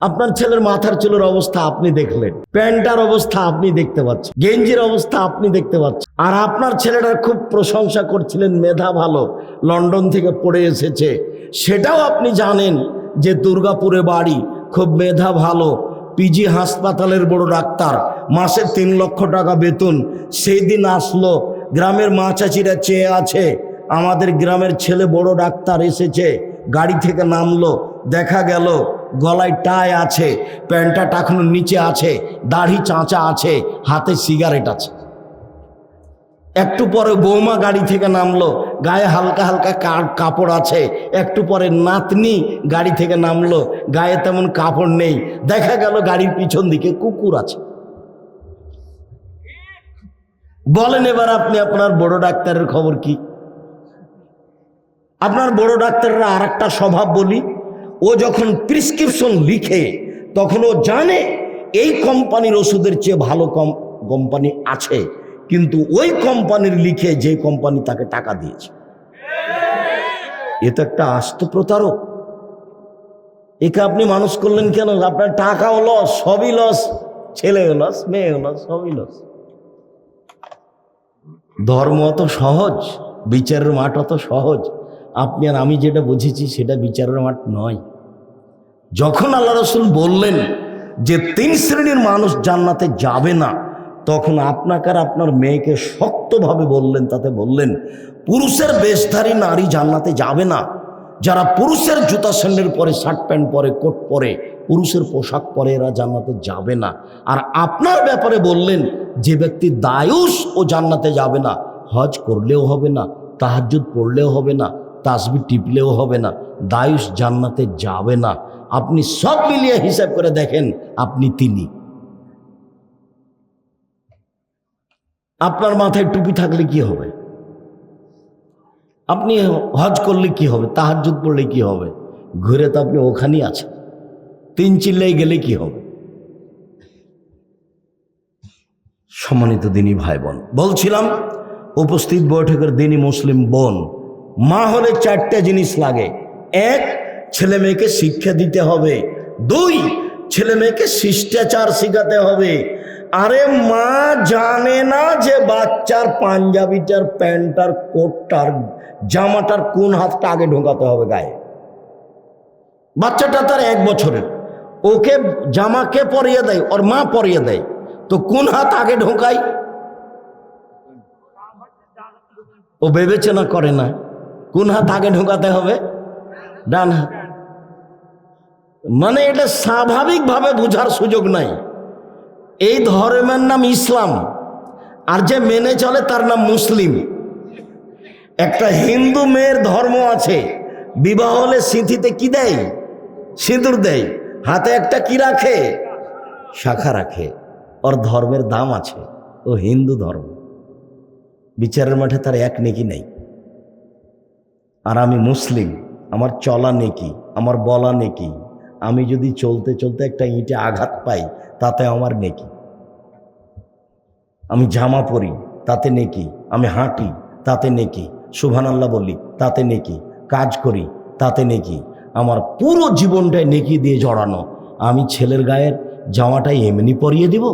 আপনার ছেলের মাথার চুলের অবস্থা আপনি দেখলেন, প্যান্টার অবস্থা আপনি দেখতে পাচ্ছেন, গেঞ্জির অবস্থা আপনি দেখতে পাচ্ছেন। আর আপনার ছেলেটার খুব প্রশংসা করছিলেন, মেধা ভালো, লন্ডন থেকে পড়ে এসেছে, সেটাও আপনি জানেন যে দুর্গাপুরে বাড়ি, খুব মেধা ভালো, পিজি হাসপাতালের বড় ডাক্তার, মাসে 3 লক্ষ টাকা বেতন। সেই দিন আসলো, গ্রামের মা চাচিরা চেয়ে আছে, আমাদের গ্রামের ছেলে বড় ডাক্তার এসেছে। গাড়ি থেকে নামলো, দেখা গেল গলায় টাই আছে, প্যান্টটা টাকানোর নিচে আছে, দাড়ি চাঁচা আছে, হাতে সিগারেট আছে। একটু পরে বৌমা গাড়ি থেকে নামলো, গায়ে হালকা হালকা কাপড় আছে। একটু পরে নাতনি গাড়ি থেকে নামলো, গায়ে তেমন কাপড় নেই, দেখা গেল গাড়ির পিছন দিকে কুকুর আছে। বলেন এবার আপনি আপনার বড় ডাক্তারের খবর কি? আপনার বড় ডাক্তাররা আর একটা স্বভাব বলি, ও যখন প্রেসক্রিপশন লিখে তখন ও জানে এই কোম্পানির ওষুধের চেয়ে ভালো কোম্পানি আছে, কিন্তু ওই কোম্পানির লিখে যে কোম্পানি তাকে টাকা দিয়েছে, এ তো একটা আস্ত প্রতারক। একে আপনি মানুষ করলেন কেন? আপনার টাকাও লস, সবই লস, ছেলেও লস, মেয়েও লস, সবই লস। ধর্ম অত সহজ, বিচারের মাঠ অত সহজ। আপনি আর আমি যেটা বুঝেছি সেটা বিচারের মাঠ নয়। যখন আল্লাহ রসুল বললেন যে 3 শ্রেণীর মানুষ জান্নাতে যাবে না, তখন আপনাকে আর আপনার মেয়েকে শক্তভাবে বললেন, তাতে বললেন পুরুষের বেশধারী নারী জান্নাতে যাবে না। যারা পুরুষের জুতা স্যান্ডেল পরে, শার্ট প্যান্ট পরে, কোট পরে, পুরুষের পোশাক পরে, এরা জান্নাতে যাবে না। আর আপনার ব্যাপারে বললেন যে ব্যক্তি দায়ুস ও জান্নাতে যাবে না। হজ করলেও হবে না, তাহাজ্জুদ পড়লেও হবে না, তাসবিহ টিপলেও হবে না, দায়ুস জান্নাতে যাবে না। আপনি সব মিলিয়ে হিসাব করে দেখেন, আপনি তিনি। আপনার মাথায় টুপি থাকলে কি হবে? আপনি হজ করলে কি হবে? তাহাজ্জুদ পড়লে কি হবে? ঘুরে তো আপনি ওখানেই আছেন। 3 চিল্লাই গেলে কি হবে? সম্মানিত দিনী ভাই বোন, বলছিলাম উপস্থিত বৈঠকের দিনী মুসলিম বোন, মা হলে 4টে জিনিস লাগে। 1, ছেলে মেয়েকে শিক্ষা দিতে হবে। 2, ছেলে মেয়েকে শিষ্টাচার শেখাতে হবে। আরে মা জানে না যে বাচ্চার পাঞ্জাবিটার, প্যান্টার, কোটটার, জামাটার কোন হাতটা আগে ঢোকাতে হবে গায়ে। বাচ্চাটা তার 1 বছরের, ওকে জামাকে পরিয়ে দেয়, ওর মা পরিয়ে দেয়, তো কোন হাত আগে ঢোকায়? ও বিবেচনা করে না কোন হাত আগে ঢোকাতে হবে? ডান হাত। মানে এটা স্বাভাবিকভাবে বোঝার সুযোগ নাই। এই ধর্মের নাম ইসলাম, আর যে মেনে চলে তার নাম মুসলিম। একটা হিন্দু মেয়ের ধর্ম আছে, বিবাহ হলে সিঁথিতে কি দেয়? সিঁদুর দেয়, হাতে একটা কি রাখে? শাখা রাখে। ওর ধর্মের দাম আছে, ও হিন্দু ধর্ম। বিচারের মাঠে তার 1 নেকি নেই। আর আমি মুসলিম, আমার চলা নেকি, আমার বলা নেকি। আমি যদি চলতে চলতে একটা ইঁটে আঘাত পাই, তাতে আমার নেকি। আমি জামা পরি, তাতে নেকি। আমি হাঁটি, তাতে নেকি। সুবহানাল্লাহ বলি, তাতে নেকি। কাজ করি, তাতে নেকি। আমার পুরো জীবনটাই নেকি দিয়ে জড়ানো। আমি ছেলের গায়ের জামাটাই এমনি পরিয়ে দিব?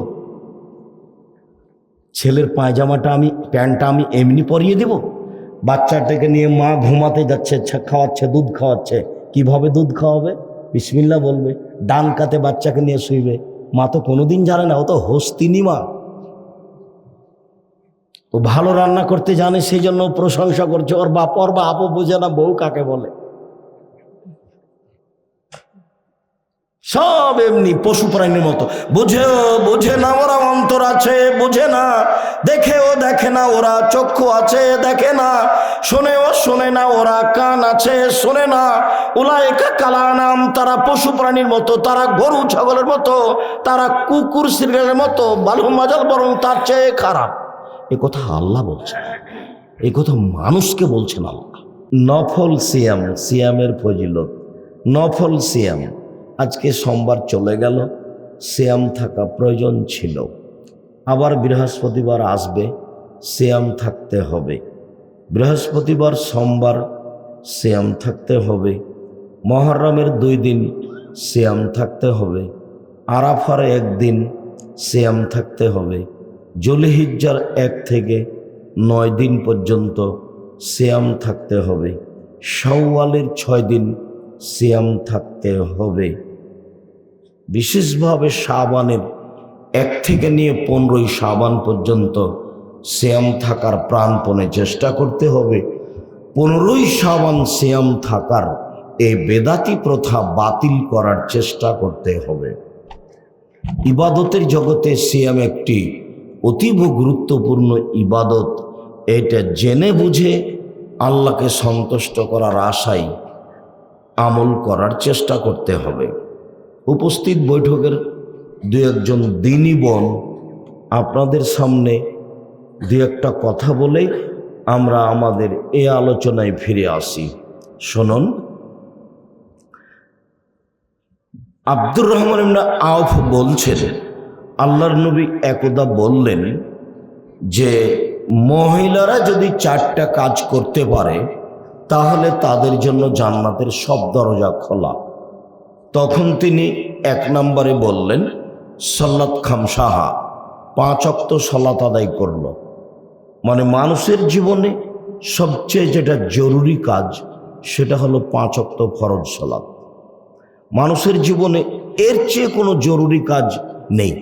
ছেলের পায়জামাটা, প্যান্টটা আমি এমনি পরিয়ে দিব? বাচ্চাটাকে নিয়ে মা ঘুমাতে যাচ্ছে, খাওয়াচ্ছে, দুধ খাওয়াচ্ছে, কিভাবে দুধ খাওয়াবে? বিসমিল্লাহ বলবে, ডান কাতে বাচ্চাকে নিয়ে শুইবে। মা তো কোনোদিন জানে না, ও তো হস্তিনী মা। ও ভালো রান্না করতে জানে, সেই জন্য প্রশংসা করছে। ওর বাপ বোঝে না বউ কাকে বলে। সব এমনি পশু প্রাণীর মতো, বুঝে না ওরা, অন্তর আছে বুঝে না, দেখেও দেখে না ওরা, চক্ষু আছে দেখে না, শোনেও শোনে না ওরা, কান আছে শোনে না। উলাইকা কালানাম, তারা পশু প্রাণীর মতো, তারা গরু ছাগলের মতো, তারা কুকুর শ্রীরের মতো, বালু মাজাল, বরং তার চেয়ে খারাপ। এ কথা আল্লাহ বলছেন, এই কথা মানুষকে বলছেন আল্লাহ। নফল সিয়াম, সিয়ামের ফজিলত। নফল সিয়াম, আজকে সোমবার চলে গেল, সিয়াম থাকা প্রয়োজন ছিল। আবার বৃহস্পতিবার আসবে, সিয়াম থাকতে হবে। বৃহস্পতিবার, সোমবার সিয়াম থাকতে হবে। মুহররমের 2 দিন সিয়াম থাকতে হবে, আরাফার একদিন সিয়াম থাকতে হবে, জুলহিজ্জার 1 থেকে 9 দিন পর্যন্ত সিয়াম থাকতে হবে, শাওয়ালের 6 দিন সিয়াম থাকতে হবে, বিশেষভাবে শাবানের 1 থেকে নিয়ে 15ই শাবান পর্যন্ত সিয়াম থাকার প্রাণপণে চেষ্টা করতে হবে। 15ই শাবান সিয়াম থাকার এই বেদাতি প্রথা বাতিল করার চেষ্টা করতে হবে। ইবাদতের জগতে সিয়াম একটি অতীব গুরুত্বপূর্ণ ইবাদত। এটা জেনে বুঝে আল্লাহকে সন্তুষ্ট করার আশায় আমল করার চেষ্টা করতে হবে। উপস্থিত বৈঠকের 2-1 দিনী বোন আপনাদের সামনে 2-1টা কথা বলে আমরা আমাদের এই আলোচনায় ফিরে আসি। শুনুন, আব্দুর রহমান ইবনে আওফ বলছেন, আল্লাহর নবী একদা বললেন যে মহিলারা যদি 4টা কাজ করতে পারে তাহলে তাদের জন্য জান্নাতের সব দরজা খোলা। তখন তিনি 1 নম্বরে বললেন সালাত খামসাহা, 5 ওয়াক্ত সালাত আদায় করল। মানে মানুষের জীবনে সবচেয়ে যেটা জরুরি কাজ সেটা হলো 5 ওয়াক্ত ফরজ সালাত। মানুষের জীবনে এর চেয়ে কোনো জরুরি কাজ নেই।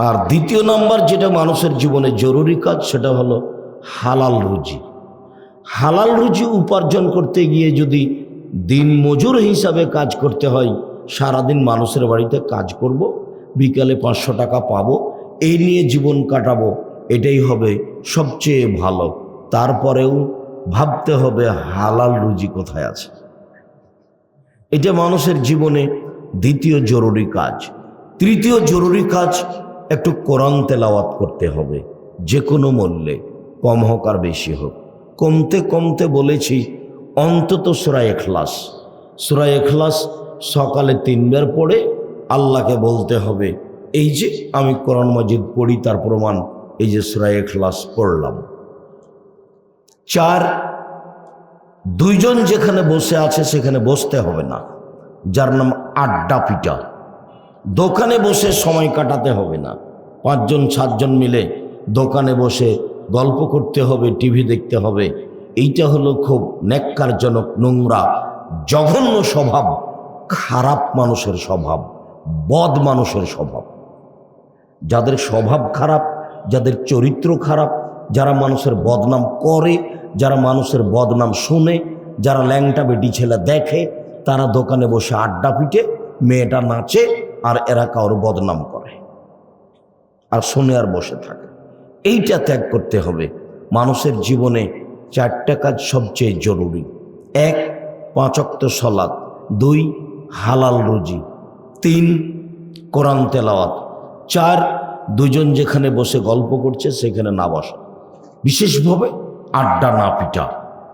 আর 2 নম্বর যেটা মানুষের জীবনে জরুরি কাজ সেটা হলো হালাল রুজি। হালাল রুজি উপার্জন করতে গিয়ে যদি দিন মজুর হিসাবে কাজ করতে হয়, সারাদিন মানুষের বাড়িতে কাজ করব, বিকালে 500 টাকা পাবো, এই নিয়ে জীবন কাটাবো, এটাই হবে সবচেয়ে ভালো। তারপরেও ভাবতে হবে হালাল রুজি কোথায় আছে। এটা মানুষের জীবনে 2য় জরুরি কাজ। 3য় জরুরি কাজ একটু কোরআন তেলাওয়াত করতে হবে, যে কোনো মূল্যে, কম হোক আর বেশি হোক। কমতে কমতে বলেছি অন্তত সূরা ইখলাস। সূরা ইখলাস সকালে 3 বার পড়ে আল্লাহকে বলতে হবে, এই যে আমি কোরআন মাজিদ পড়ি তার প্রমাণ এই যে সূরা ইখলাস পড়লাম। 4, 2 জন যেখানে বসে আছে সেখানে বসতে হবে না, যার নাম আড্ডা পিটা। দোকানে বসে সময় কাটাতে হবে না। 5 জন 7 জন মিলে দোকানে বসে গল্প করতে হবে, টিভি দেখতে হবে। এইটা হলো খুব ন্যাক্কারজনক, নোংরা, জঘন্য স্বভাব, খারাপ মানুষের স্বভাব, বদ মানুষের স্বভাব। যাদের স্বভাব খারাপ, যাদের চরিত্র খারাপ, যারা মানুষের বদনাম করে, যারা মানুষের বদনাম শুনে, যারা ল্যাংটা বেটি ছেলে দেখে, তারা দোকানে বসে আড্ডা পিটে, মেয়েটা নাচে আর এরা কারোর বদনাম করে আর শুনে আর বসে থাকে। এইটা ত্যাগ করতে হবে। মানুষের জীবনে 4টা কাজ সবচেয়ে জরুরি। 1, 5 ওয়াক্ত সালাত, 2, হালাল রুজি, 3, কোরআন তেলাওয়াত, 4, 2 জন যেখানে বসে গল্প করছে সেখানে না বসা, বিশেষভাবে আড্ডা না পিটা।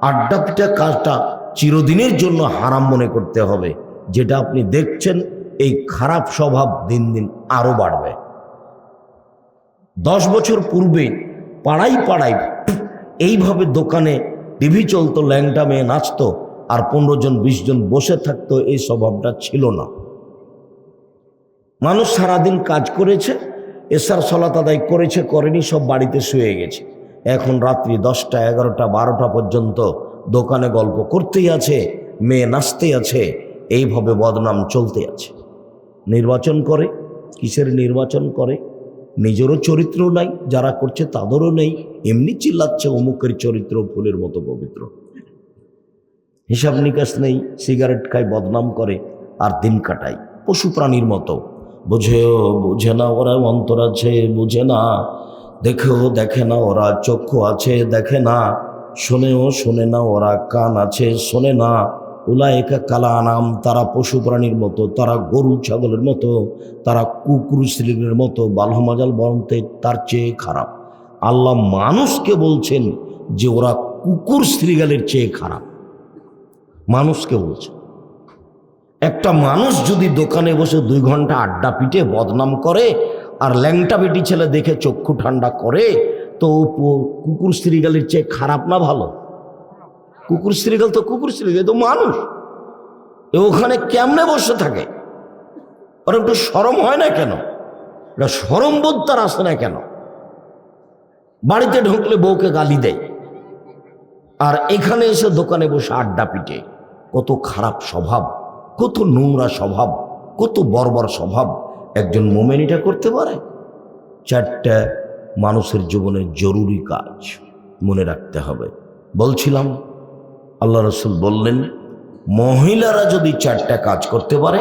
আড্ডা পিটা কাজটা চিরদিনের জন্য হারাম মনে করতে হবে। যেটা আপনি দেখছেন, এই খারাপ স্বভাব দিন দিন আরো বাড়বে। 10 বছর পূর্বে পাড়ায় পাড়ায় এইভাবে দোকানে টিভি চলতো, ল্যাংটা মেয়ে নাচতো আর 15 জন 20 জন বসে থাকতো, এই স্বভাবটা ছিল না। মানুষ সারাদিন কাজ করেছে, এশার সালাত আদায় করেছে, করেনি, সব বাড়িতে শুয়ে গেছে। এখন রাত্রি 10টা, 11টা, 12টা পর্যন্ত দোকানে গল্প করতেই আছে, মেয়ে নাচতেই আছে, এইভাবে বদনাম চলতে আছে। নির্বাচন করে, কিসের নির্বাচন করে? নিজেরও চরিত্র নাই, যারা করছে তাদেরও নেই, এমনি চিল্লাচ্ছে অমুকের চরিত্র ফুলের মতো পবিত্র। হিসাব নিকাশ নেই, সিগারেট খায়, বদনাম করে আর দিন কাটায় পশু প্রাণীর মতো। বুঝে না ওরা, অন্তর আছে বুঝে না, দেখেও দেখে না ওরা, চক্ষু আছে দেখে না, শোনেও শোনে না ওরা, কান আছে শোনে না। উলাইকা কালা আনাম, তারা পশু প্রাণীর মতো, তারা গরু ছাগলের মতো, তারা কুকুর শ্রীলের মতো, বালহমাজাল বরন্তে তার চেয়ে খারাপ। আল্লাহ মানুষকে বলছেন যে ওরা কুকুর শ্রীগালের চেয়ে খারাপ। মানুষকে বলছে। একটা মানুষ যদি দোকানে বসে 2 ঘন্টা আড্ডা পিটে বদনাম করে আর ল্যাংটা বেটি ছেলে দেখে চক্ষু ঠান্ডা করে, তো কুকুর শ্রীগালের চেয়ে খারাপ না ভালো? কুকুর শ্রীগাল তো কুকুর শ্রীগাল, তো মানুষ। ওখানে কেমনে বসে থাকে? ওর একটু শরম হয় না কেন? এটা শরম বোধ তার আসে না কেন? বাড়িতে ঢুকলে বউকে গালি দেয়, আর এখানে এসে দোকানে বসে আড্ডা পিটে। কত খারাপ স্বভাব, কত নোংরা স্বভাব, কত বর্বর স্বভাব। একজন মোমেন এটা করতে পারে? চারটা মানুষের জীবনের জরুরি কাজ মনে রাখতে হবে। বলছিলাম আল্লাহ রসুল বললেন, মহিলারা যদি চারটা কাজ করতে পারে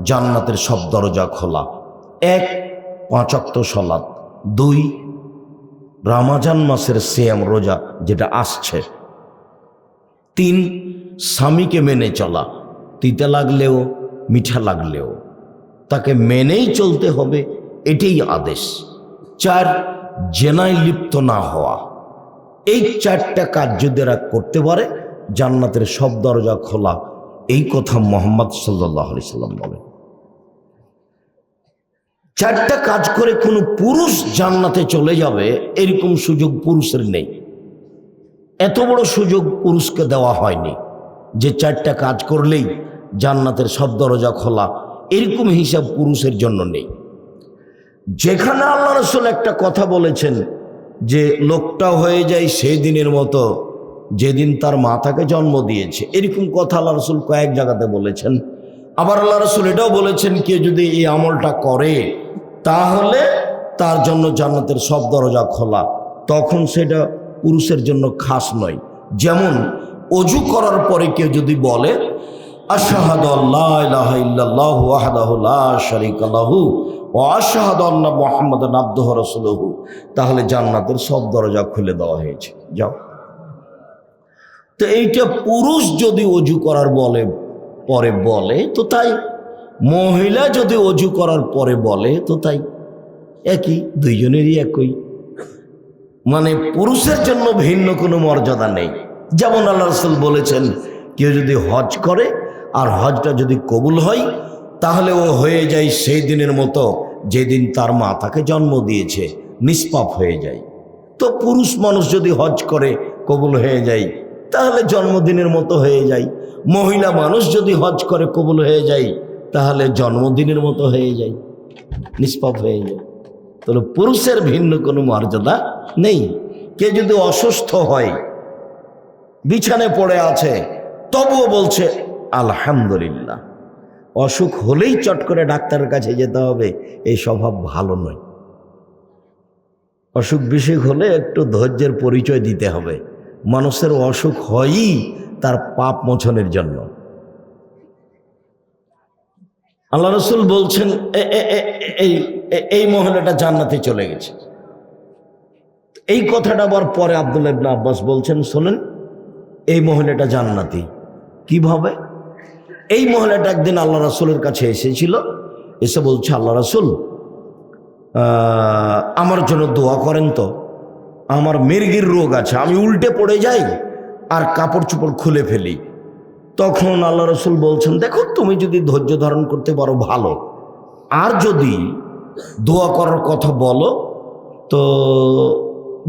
জান্নাতের সব দরজা খোলা। 1, 5 ওয়াক্ত সালাত। 2, রমজান মাসের সিয়াম রোজা যেটা আসছে। 3, স্বামীকে মেনে চলা, তিতা লাগলেও মিঠা লাগলেও তাকে মেনেই চলতে হবে, এটাই আদেশ। 4, জেনায় লিপ্ত না হওয়া। এই চারটা কাজ যদি এরা করতে পারে জান্নাতের সব দরজা খোলা। এই কথা মুহাম্মদ সাল্লাল্লাহু আলাইহি সাল্লাম বলেন। চারটা কাজ করে কোনো পুরুষ জান্নাতে চলে যাবে এরকম সুযোগ পুরুষের নেই। এত বড় সুযোগ পুরুষকে দেওয়া হয়নি যে চারটা কাজ করলেই জান্নাতের সব দরজা খোলা, এরকম হিসাব পুরুষের জন্য নেই। যেখানে আল্লাহ রাসূল একটা কথা বলেছেন যে লোকটা হয়ে যায় সেই দিনের মতো যেদিন তার মা তাকে জন্ম দিয়েছে, এরকম কথা আল্লাহ রাসূল কয়েক জায়গাতে বলেছেন। আবার আল্লাহ রাসূল এটাও বলেছেন, কেউ যদি এই আমলটা করে তাহলে তার জন্য জান্নাতের সব দরজা খোলা। তখন সেটা পুরুষের জন্য খাস নয়। যেমন অজু করার পরে কেউ যদি বলে আশহাদু আল্লা ইলাহা ইল্লাল্লাহু ওয়াহদাহু লা শারীকা লাহু ওয়া আশহাদু আন্না মুহাম্মাদান আবদুহু ওয়া রাসূলুহু, তাহলে জান্নাতের সব দরজা খুলে দেওয়া হয়েছে। যাও। তো এইটা পুরুষ যদি অজু করার পরে বলে তো তাই, মহিলা যদি অজু করার পরে বলে তো তাই, একই, দুইজনেরই একই। মানে পুরুষের জন্য ভিন্ন কোনো মর্যাদা নেই। যেমন আল্লাহ রাসূল বলেছেন, কেউ যদি হজ করে আর হজটা যদি কবুল হয় তাহলে ও হয়ে যায় সেই দিনের মতো যেদিন তার মা তাকে জন্ম দিয়েছে, নিষ্পাপ হয়ে যায়। তো পুরুষ মানুষ যদি হজ করে কবুল হয়ে যায় তাহলে জন্মদিনের মতো হয়ে যায়। মহিলা মানুষ যদি হজ করে কবুল হয়ে যায় তাহলে জন্মদিনের মতো হয়ে যায়, নিষ্পাপ হয়ে যায়। তাহলে পুরুষের ভিন্ন কোনো মর্যাদা নেই। কে যদি অসুস্থ হয়, বিছানায় পড়ে আছে, তবুও বলছে আলহামদুলিল্লাহ, অসুখ হলেই চট করে ডাক্তারের কাছে যেতে হবে, এই স্বভাব ভালো নয়। অসুখ বিসুখ হলে একটু ধৈর্যের পরিচয় দিতে হবে। মানুষের অসুখ হয়ই তার পাপ মোচনের জন্য। আল্লাহ রাসূল বলছেন এই মহিলাটা জান্নাতে চলে গেছে। এই কথাটা আবার পরে আব্দুল্লাহ ইবনে আব্বাস বলছেন, শোনেন, এই মহিলাটা জান্নাতি কিভাবে? এই মহিলাটা একদিন আল্লাহ রাসূলের কাছে এসেছিল, এসে বলছে, আল্লাহ রাসূল, আমার জন্য দোয়া করেন তো, আমার মির্গির রোগ আছে, আমি উল্টে পড়ে যাই আর কাপড় চোপড় খুলে ফেলি। তখন আল্লাহ রাসূল বলছেন, দেখো, তুমি যদি ধৈর্য ধারণ করতে পারো ভালো, আর যদি দোয়া করার কথা বলো তো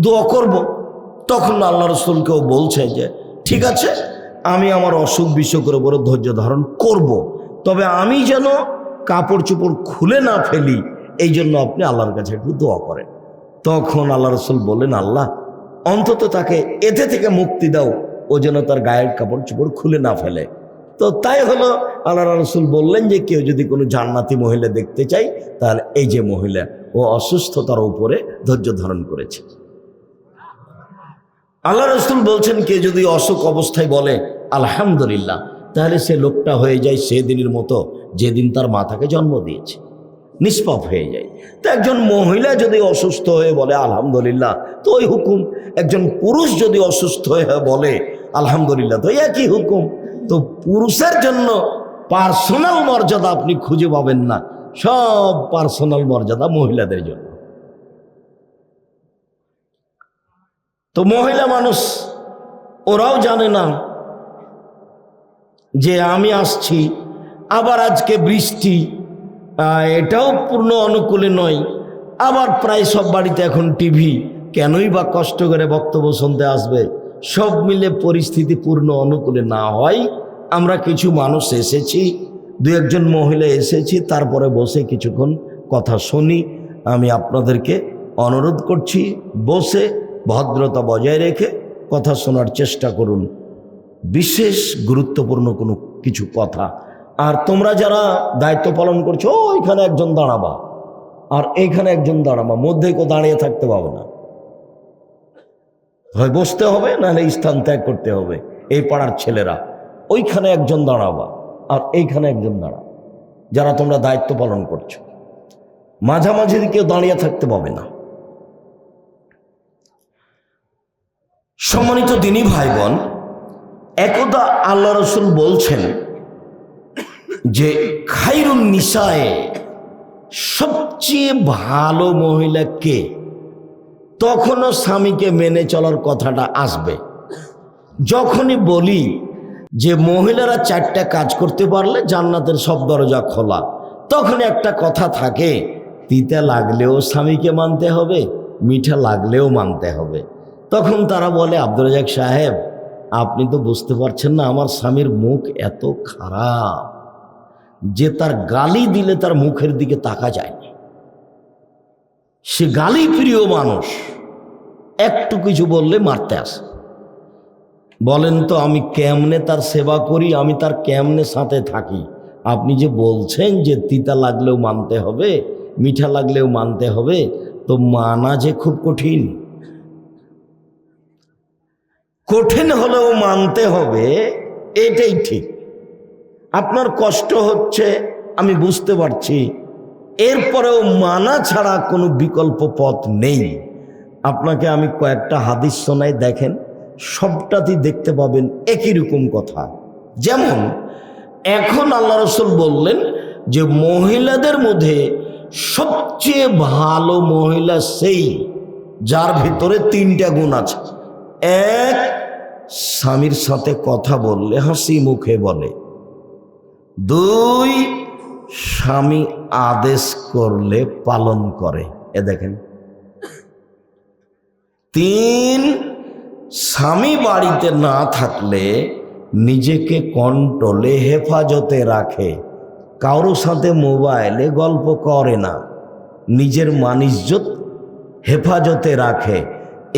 দোয়া করব। তখন আল্লাহ রাসূলকেও বলছে যে ঠিক আছে, আমি আমার অসুখ বিসুখের উপরে ধৈর্য ধারণ করব, তবে আমি যেন কাপড় চোপড় খুলে না ফেলি, এই জন্য আপনি আল্লাহর কাছে একটু দোয়া করেন। তখন আল্লাহ রাসূল বললেন, আল্লাহ, অন্তত তাকে এতে থেকে মুক্তি দাও, ও যেন তার গায়ের কাপড় চোপড় খুলে না ফেলে। তো তাই হলো, আল্লাহ রাসূল বললেন যে কেউ যদি কোনো জান্নাতি মহিলা দেখতে চাই তাহলে এই যে মহিলা, ও অসুস্থতার উপরে ধৈর্য ধারণ করেছে। আল্লাহ রাসূল বলছেন, কে যদি অসুখ অবস্থায় বলে আলহামদুলিল্লাহ, তাহলে সে লোকটা হয়ে যায় সেদিনের মতো যেদিন তার মা তাকে জন্ম দিয়েছে, নিষ্পাপ হয়ে যায়। তো একজন মহিলা যদি অসুস্থ হয়ে বলে আলহামদুলিল্লাহ, তো ওই হুকুম। একজন পুরুষ যদি অসুস্থ হয়ে বলে আলহামদুলিল্লাহ, তো একই হুকুম। তো পুরুষের জন্য পার্সোনাল মর্যাদা আপনি খুঁজে পাবেন না, সব পার্সোনাল মর্যাদা মহিলাদের জন্য। তো মহিলা মানুষ ওরাও জানে না যে আমি আসছি, আবার আজকে বৃষ্টি, এটাও পূর্ণ অনুকূলে নয়। আবার প্রায় সব বাড়িতে এখন টিভি, কেনই বা কষ্ট করে বক্তব্য শুনতে আসবে? সব মিলে পরিস্থিতি পূর্ণ অনুকূলে না হয় আমরা কিছু মানুষ এসেছি, দু একজন মহিলা এসেছি, তারপরে বসে কিছুক্ষণ কথা শুনি। আমি আপনাদেরকে অনুরোধ করছি বসে ভদ্রতা বজায় রেখে কথা শোনার চেষ্টা করুন, বিশেষ গুরুত্বপূর্ণ কোনো কিছু কথা। আর তোমরা যারা দায়িত্ব পালন করছো, ওইখানে একজন দাঁড়াবা আর এইখানে একজন দাঁড়াবা, মধ্যে কেউ দাঁড়িয়ে থাকতে পাবে না, হয় বসতে হবে নাহলে স্থান ত্যাগ করতে হবে। এই পাড়ার ছেলেরা ওইখানে একজন দাঁড়াবা আর এইখানে একজন দাঁড়া, যারা তোমরা দায়িত্ব পালন করছো, মাঝামাঝি কেউ দাঁড়িয়ে থাকতে পাবে না। সম্মানিত দিনী ভাই বোন, একদা আল্লাহ রসুল বলছেন যে খায়রুন নিসায়ে, সবচেয়ে ভালো মহিলা কে? তখনও স্বামীকে মেনে চলার কথাটা আসবে। যখনই বলি যে মহিলারা 4টা কাজ করতে পারলে জান্নাতের সব দরজা খোলা, তখন একটা কথা থাকে, তিতা লাগলেও স্বামীকে মানতে হবে, মিঠা লাগলেও মানতে হবে। তখন তারা বলে, আব্দুর রাজ্জাক সাহেব, আপনি তো বুঝতে পারছেন না, আমার স্বামীর মুখ এত খারাপ যে তার গালি দিলে তার মুখের দিকে তাকা যায় না। সে গালি প্রিয় মানুষ, একটু কিছু বললে মারতে আসে। বলেন তো আমি কেমনে তার সেবা করি, আমি তার কেমনে সাথে থাকি? আপনি যে বলছেন যে তিতা লাগলেও মানতে হবে, মিঠা লাগলেও মানতে হবে, তো মানা যে খুব কঠিন। কঠিন হলেও মানতে হবে, এটাই ঠিক। আপনার কষ্ট হচ্ছে আমি বুঝতে পারছি, এরপরেও মানা ছাড়া কোনো বিকল্প পথ নেই। আপনাকে আমি কয়েকটা হাদিস শোনাই, দেখেন সবটাতেই দেখতে পাবেন একই রকম কথা। যেমন এখন আল্লাহ রসুল বললেন যে মহিলাদের মধ্যে সবচেয়ে ভালো মহিলা সেই যার ভিতরে 3টা গুণ আছে। 1, স্বামীর সাথে কথা বললে হাসি মুখে বলে। 2, স্বামী আদেশ করলে পালন করে, এ দেখেন। 3, স্বামী বাড়িতে না থাকলে নিজেকে কন্ট্রোলে হেফাজতে রাখে, কারোর সাথে মোবাইলে গল্প করে না, নিজের মান-ইজ্জত হেফাজতে রাখে।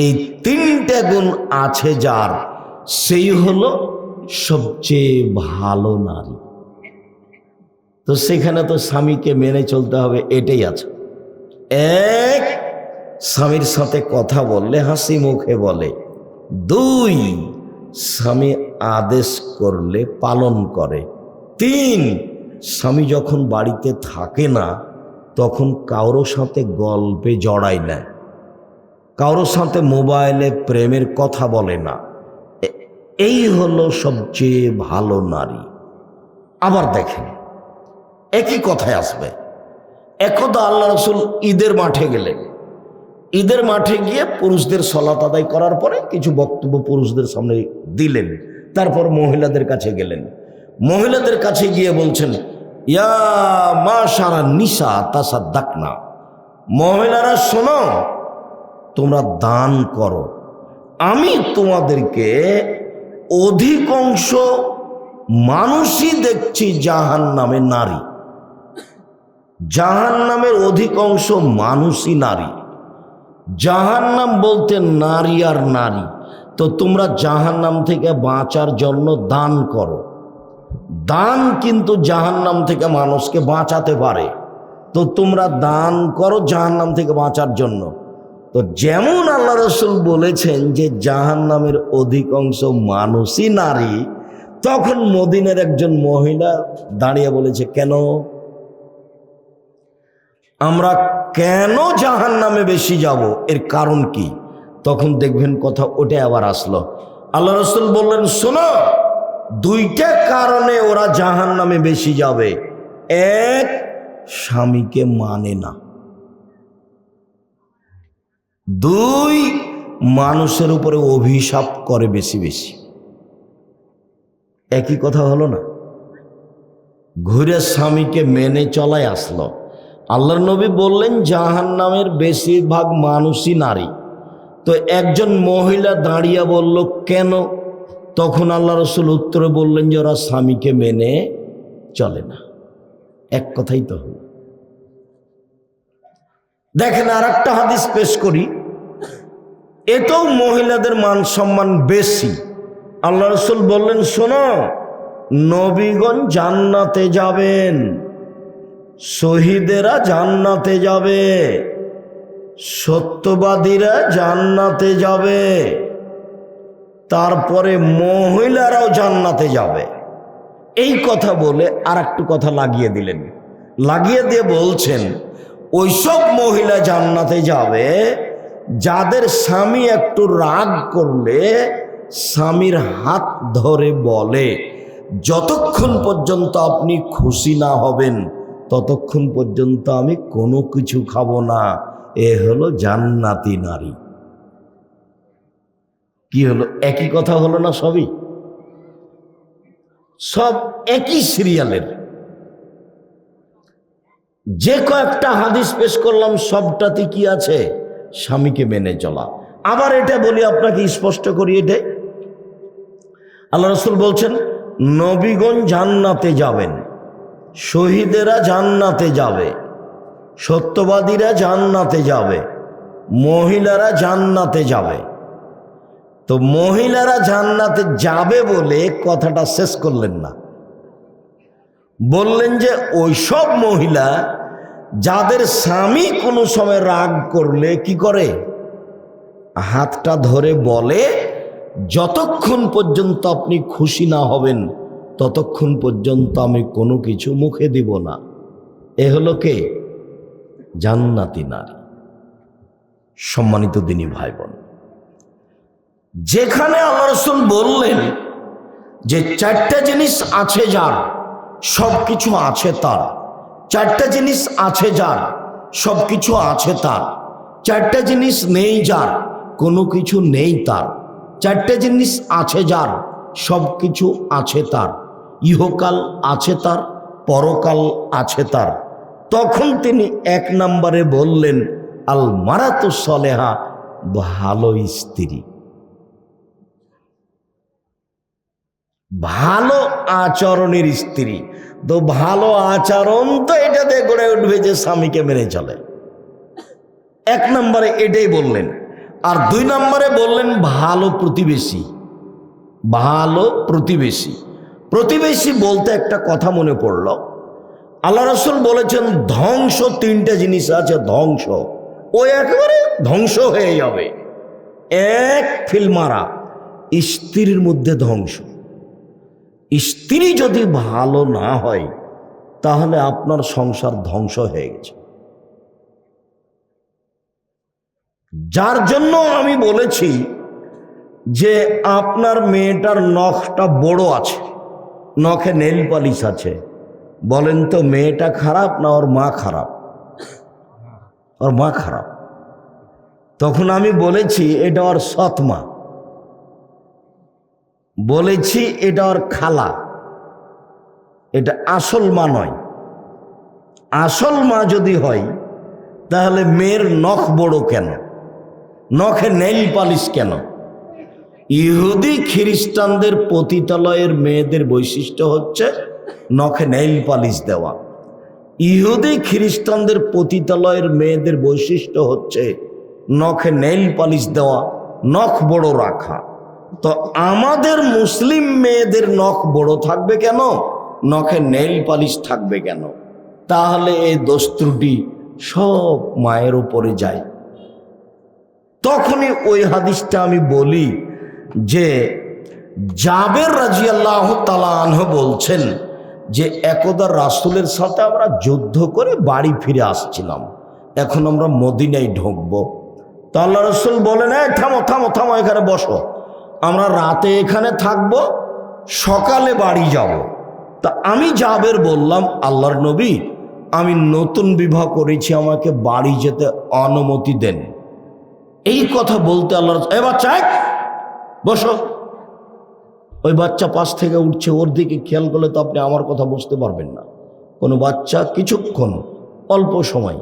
এই 3টে গুণ আছে যার, সেই হলো সবচেয়ে ভালো নারী। তো সেখানে তো স্বামীকে মেনে চলতে হবে, এটাই আছে। 1, স্বামীর সাথে কথা বললে হাসি মুখে বলে। 2, স্বামী আদেশ করলে পালন করে। 3, স্বামী যখন বাড়িতে থাকে না তখন কারোর সাথে গল্পে জড়ায় না, কারোর সাথে মোবাইলে প্রেমের কথা বলে না। এই হলো সবচেয়ে ভালো নারী। আবার দেখেন একই কথায় আসবে। একদা আল্লাহ রসুল ঈদের মাঠে গেলেন। ঈদের মাঠে গিয়ে পুরুষদের সালাত আদায় করার পরে কিছু বক্তব্য পুরুষদের সামনে দিলেন, তারপর মহিলাদের কাছে গেলেন। মহিলাদের কাছে গিয়ে বলছেন, ইয়া মাশারা নিসা তাসাদ্দাকনা, মহিলারা শোনো, তোমরা দান করো। আমি তোমাদেরকে অধিকাংশ মানুষই দেখছি জাহান্নামে নারী, জাহান্নামের অধিকাংশ মানুষই নারী। জাহান্নাম বলতে নারী আর নারী। তো তোমরা জাহান্নাম থেকে বাঁচার জন্য দান করো। দান কিন্তু জাহান্নাম থেকে মানুষকে বাঁচাতে পারে। তো তোমরা দান করো জাহান্নাম থেকে বাঁচার জন্য। তো যেমন আল্লাহ রসুল বলেছেন যে জাহান্নামের অধিকাংশ মানুষই নারী, তখন মদিনার একজন মহিলা দাঁড়িয়ে বলেছে, কেন আমরা কেন জাহান্নামে বেশি যাব, এর কারণ কি? তখন দেখবেন কথা ওটা আবার আসলো। আল্লাহ রসুল বললেন, শোনো, 2টা কারণে ওরা জাহান্নামে বেশি যাবে। 1, স্বামীকে মানে না। 2, মানুষের উপরে অভিশাপ করে বেশি বেশি। একই কথা হলো না? ঘুরে স্বামীকে মেনে চলাই আসলো। আল্লাহর নবী বললেন জাহান্নামের বেশিরভাগ মানুষই নারী। তো একজন মহিলা দাঁড়িয়ে বলল, কেন? তখন আল্লাহ রসুল উত্তরে বললেন যে ওরা স্বামীকে মেনে চলে না। এক কথাই তো হলো। দেখেন আর একটা হাদিস পেশ করি, এতেও মহিলাদের মান সম্মান বেশি। আল্লাহ রসুল বললেন, শোনো, নবীগণ জান্নাতে যাবেন, শহীদেরা জান্নাতে যাবে, সত্যবাদীরা জান্নাতে যাবে, তারপরে মহিলারাও জান্নাতে যাবে। এই কথা বলে আর একটু কথা লাগিয়ে দিলেন। লাগিয়ে দিয়ে বলছেন, ওইসব মহিলা জান্নাতে যাবে যাদের স্বামী একটু রাগ করলে স্বামীর হাত ধরে বলে, যতক্ষণ পর্যন্ত আপনি খুশি না হবেন ততক্ষণ পর্যন্ত আমি কোনো কিছু খাবো না। এ হলো জান্নাতি নারী। কি হলো? একই কথা হলো না? সবই সব একই সিরিয়ালের। যে কয়েকটা হাদিস পেশ করলাম সবটাতে কি আছে? স্বামীকে মেনে চলা। আবার এটা বলি আপনাকে, স্পষ্ট করি, এটা আল্লাহ রসুল বলছেন, নবীগণ জান্নাতে যাবেন, শহীদেরা জান্নাতে যাবে, সত্যবাদীরা জান্নাতে যাবে, মহিলারা জান্নাতে যাবে। তো মহিলারা জান্নাতে যাবে বলে কথাটা শেষ করলেন না, বললেন যে ওইসব মহিলা যাদের স্বামী কোনো সময় রাগ করলে কি করে? হাতটা ধরে বলে, যতক্ষণ পর্যন্ত আপনি খুশি না হবেন ততক্ষণ পর্যন্ত আমি কোনো কিছু মুখে দিব না। এ হলো কে? জান্নাতি নারী। সম্মানিত দিনী ভাই বোন, যেখানে আল্লাহ রাসূল বললেন যে চারটা জিনিস আছে যার, সব কিছু আছে তার, চারটা জিনিস আছে যার, সব কিছু আছে তার, চারটা জিনিস নেই যার, কোনো কিছু নেই তার, চারটা জিনিস আছে যার, সব কিছু আছে তার, ইহকাল আছে তার, পরকাল আছে তার, তখন তিনি এক নম্বরে বললেন আল মারাতু সলেহা, ভালো স্ত্রী, ভালো আচরণের স্ত্রী। তো ভালো আচরণ তো এটাতে গড়ে উঠবে যে স্বামীকে মেনে চলে। এক নম্বরে এটাই বললেন। আর দুই নম্বরে বললেন ভালো প্রতিবেশী। ভালো প্রতিবেশী, প্রতিবেশী বলতে একটা কথা মনে পড়ল, আল্লাহ রাসূল বলেছেন ধ্বংস তিনটা জিনিস আছে, ধ্বংস, ও একেবারে ধ্বংস হয়ে যাবে। এক, ফিলমারা, স্ত্রীর মধ্যে ধ্বংস। স্ত্রী যদি ভালো না হয় তাহলে আপনার সংসার ধ্বংস হয়ে গেছে। যার জন্য আমি বলেছি যে আপনার মেয়েটার নখটা বড় আছে, নখে নেল পালিশ আছে, বলেন তো মেয়েটা খারাপ না ওর মা খারাপ? ওর মা খারাপ। তখন আমি বলেছি এটা ওর সৎ মা, বলেছি এটা ওর খালা, এটা আসল মা নয়। আসল মা যদি হয় তাহলে মেয়ের নখ বড় কেন, নখে নেইল পালিশ কেন? ইহুদি খ্রিস্টানদের পতিতালয়ের মেয়েদের বৈশিষ্ট্য হচ্ছে নখে নেইল পালিশ দেওয়া। ইহুদি খ্রিস্টানদের পতিতালয়ের মেয়েদের বৈশিষ্ট্য হচ্ছে নখে নেইল পালিশ দেওয়া, নখ বড় রাখা। তো আমাদের মুসলিম মেয়েদের নখ বড় থাকবে কেন, নখে নেইল পালিশ থাকবে কেন? তাহলে এই দোষ ত্রুটি সব মায়ের উপরে যায়। তখনই ওই হাদিসটা আমি বলি যে জাবের রাদিয়াল্লাহু তাআলা আনহু বলছেন যে একদা রাসূলের সাথে আমরা যুদ্ধ করে বাড়ি ফিরে আসছিলাম, এখন আমরা মদিনায় ঢুকবো। তো আল্লাহ রাসূল বলেন, থামো থামো থামো, এখানে বসো, আমরা রাতে এখানে থাকবো, সকালে বাড়ি যাব। তা আমি জাবের বললাম, আল্লাহর নবী, আমি নতুন বিবাহ করেছি, আমাকে বাড়ি যেতে অনুমতি দেন। এই কথা বলতে আল্লাহ, বাচ্চা বসো। ওই বাচ্চা পাশ থেকে উঠছে, ওর দিকে খেয়াল করলে তো আপনি আমার কথা বুঝতে পারবেন না। কোনো বাচ্চা কিছুক্ষণ, অল্প সময়,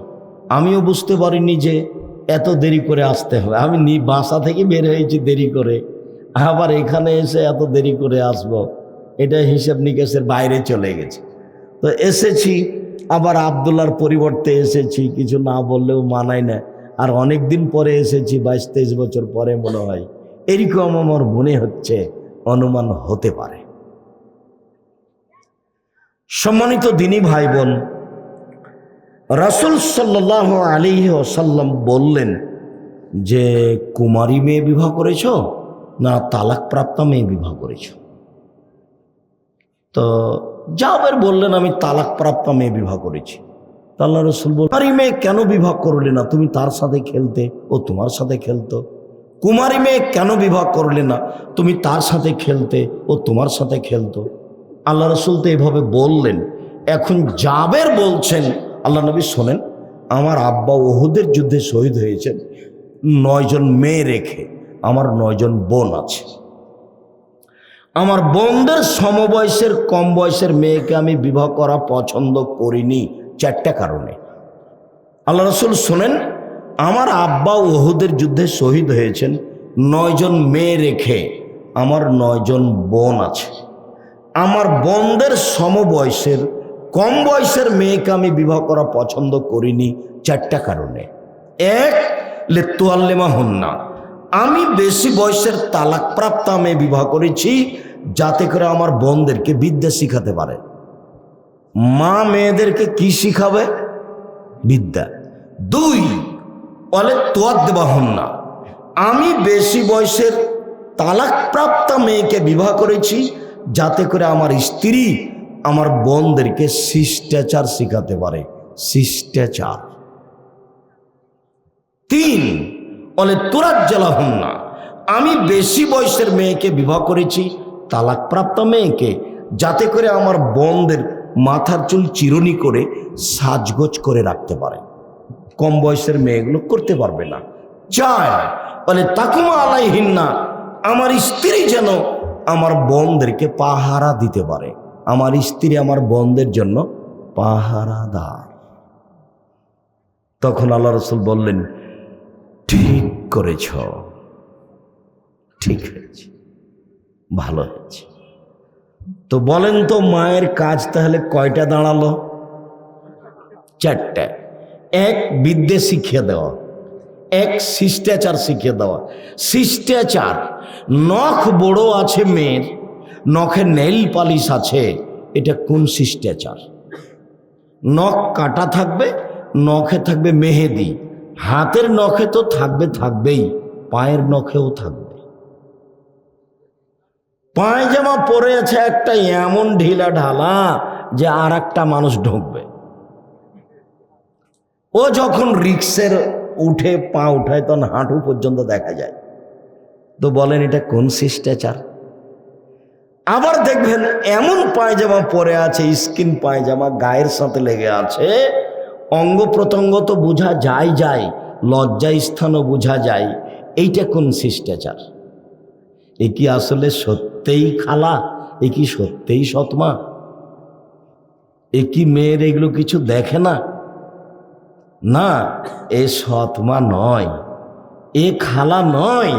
আমিও বুঝতে পারিনি যে এত দেরি করে আসতে হবে। আমি বাসা থেকে বের হয়েছি দেরি করে, আবার এখানে এসে এত দেরি করে আসবো, এটা হিসাব নিকেশের বাইরে চলে গেছে। তো এসেছি, আবার আবদুল্লার পরিবর্তে এসেছি, কিছু না বললেও মানায় না। আর অনেক দিন পরে এসেছি, 22-23 বছর পরে মনে হয়, এরকম আমার মনে হচ্ছে, অনুমান হতে পারে। সম্মানিত দিনী ভাই বোন, রাসূল সাল্লাল্লাহু আলাইহি ওয়াসাল্লাম বললেন যে কুমারী মেয়ে বিবাহ করেছ না তালাক প্রাপ্ত মেয়ে বিবাহ করেছ? তো জাবের বললেন আমি তালাক প্রাপ্ত মেয়ে বিবাহ করেছি। তো আল্লাহ রাসূল বললেন, কুমারী মেয়ে কেন বিবাহ করলে না? তুমি তার সাথে খেলতে, ও তোমার সাথে খেলতো। কুমারী মেয়ে কেন বিবাহ করলে না? তুমি তার সাথে খেলতে, ও তোমার সাথে খেলতো। আল্লাহ রাসূল তো এভাবে বললেন। এখন জাবের বলছেন, আল্লাহ নবী শোনেন, আমার আব্বা উহুদের যুদ্ধে শহীদ হয়েছেন 9 জন মেয়ে রেখে, আমার 9 জন বোন আছে। আমার বোনদের সমবয়সের কম বয়সের মেয়েকে আমি বিবাহ করা পছন্দ করিনি 4টা কারণে। আল্লাহ রাসূল শোনেন, আমার আব্বা উহুদের যুদ্ধে শহীদ হয়েছেন 9 জন মেয়ে রেখে, আমার 9 জন বোন আছে। আমার বোনদের সমবয়সের কম বয়সের মেয়েকে আমি বিবাহ করা পছন্দ করিনি 4টা কারণে। 1, লিতুআল্লিমাহুন্না, আমি বেশি বয়সের তালাকপ্রাপ্ত মেয়ে বিবাহ করেছি যাতে করে আমার বোনদেরকে বিদ্যা শিখাতে পারে। মা মেয়েদেরকে কি শিখাবে? বিদ্যা। 2, লিতুআদ্দিবাহুন্না, আমি বেশি বয়সের তালাকপ্রাপ্ত মেয়েকে বিবাহ করেছি যাতে করে আমার স্ত্রী আমার বোনদেরকে শিষ্টাচার শিখাতে পারে, শিষ্টাচার। 3, লিতুরাজ্জালাহুন্না, আমি বেশি বয়সের মেয়েকে বিবাহ করেছি, তালাকপ্রাপ্ত মেয়েকে, যাতে করে আমার বোনদের মাথার চুল চিরুনি করে সাজগোজ করে রাখতে পারে। কম বয়সের মেয়েগুলো করতে পারবে না। 4, লিতাকুমা আলাইহিন্না, আমার স্ত্রী যেন আমার বোনদেরকে পাহারা দিতে পারে। আমার স্ত্রী আমার বোনদের জন্য পাহারাদার। তখন আল্লাহ রাসূল বললেন, ঠিক করেছ, ঠিক হয়েছে, ভালো হয়েছে। তো বলেন তো, মায়ের কাজ তাহলে কয়টা দাঁড়ালো? 4টা। 1, বিদ্যে শিখিয়ে দেওয়া। 1, শিষ্টাচার শিখিয়ে দেওয়া। শিষ্টাচার, নখ বড় আছে মেয়ের, নখে নেইল পালিশ আছে, এটা কোন শিষ্টাচার? নখ কাটা থাকবে, নখে থাকবে মেহেদি, হাতের নখে তো থাকবেই, পায়ের নখেও থাকবে। পায়জামা পরে আছে একটা এমন ঢিলা ঢালা যে আর একটা মানুষ ঢুকবে। ও যখন রিক্সের উঠে পা উঠায় তখন হাঁটু পর্যন্ত দেখা যায়। তো বলেন এটা কোন শিষ্টাচার? আবার দেখবেন এমন পায়জামা পরে আছে, স্কিন পায়জামা, গায়ের সাথে লেগে আছে, অঙ্গ প্রত্যঙ্গ তো বোঝা যায়, লজ্জা স্থানও বোঝা যায়, এইটা কোন শিষ্টাচার? এ কি আসলে সত্যিই খালা? এ কি সত্যিই সৎমা? এ কি মেয়ের এগুলো কিছু দেখে না? না, এ সৎমা নয়, এ খালা নয়,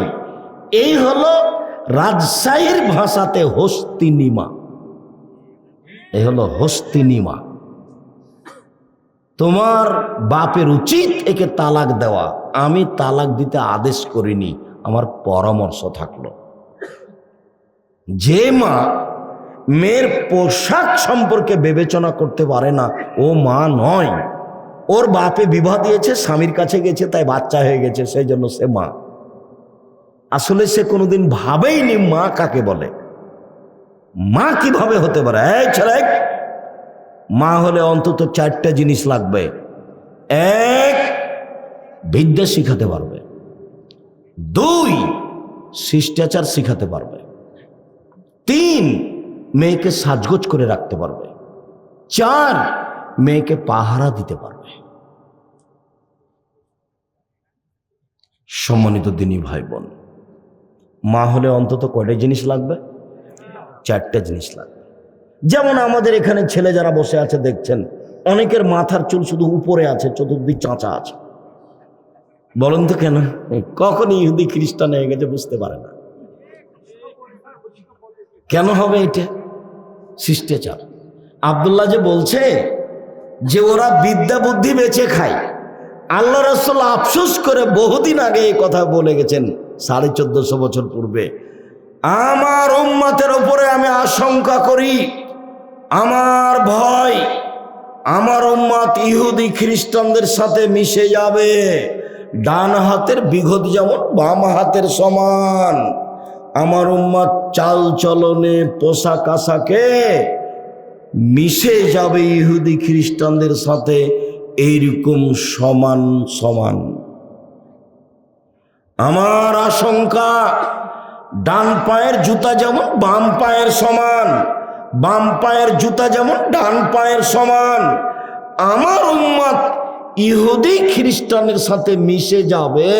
এই হলো রাজশাহীর ভাষাতে হস্তিনীমা। এই হলো হস্তিনীমা। তোমার বাপের উচিত একে তালাক দেওয়া। আমি তালাক দিতে আদেশ করিনি, আমার পরামর্শ থাকলো। যে মা মেয়ের পোশাক সম্পর্কে বিবেচনা করতে পারে না, ও মা নয়। ওর বাপে বিবাহ দিয়েছে, স্বামীর কাছে গেছে, তাই বাচ্চা হয়ে গেছে, সেই জন্য সে মা। আসলে সে কোনোদিন ভাবেইনি মা কাকে বলে। মা কিভাবে হতে পারে? এই ছেলে, মা হলে অন্তত 4টা জিনিস লাগবে। 1, বিদ্যা শিখাতে পারবে। 2, শিষ্টাচার শিখাতে পারবে। 3, মেয়েকে সাজগোজ করে রাখতে পারবে। 4, মেয়েকে পাহারা দিতে পারবে। সম্মানিত দিনী ভাই বোন, মা হলে অন্তত কয়টা জিনিস লাগবে? 4টা জিনিস লাগবে। যেমন আমাদের এখানে ছেলে যারা বসে আছে দেখছেন, অনেকের মাথার চুল শুধু উপরে আছে, চতুর্দিক চাঁচা আছে। বলেন তো কেন? কখন ইহুদি খ্রিস্টান হয়ে গেছে বুঝতে পারে না। কেন হবে এটা? শিষ্টাচার। আব্দুল্লাহ যে বলছে যে ওরা বিদ্যা বুদ্ধি বেচে খায়, আল্লাহ রাসূল আফসোস করে বহুদিন আগে এই কথা বলে গেছেন, 1450 বছর পূর্বে। আমার উম্মতের উপরে আমি আশঙ্কা করি, আমার ভয়, আমার উম্মত ইহুদি খ্রিস্টানদের সাথে মিশে যাবে। ডান হাতের বিঘত যেমন বাম হাতের সমান, আমার উম্মত চাল চলনে পোশাক আশাকে মিশে যাবে ইহুদি খ্রিস্টানদের সাথে, এইরকম সমান সমান। আমার আশঙ্কা, ডান পায়ের জুতা যেমন বাম পায়ের সমান, বাম পায়ের জুতা যেমন ডান পায়ের সমান, আমার উম্মত ইহুদি খ্রিস্টানের সাথে মিশে যাবে,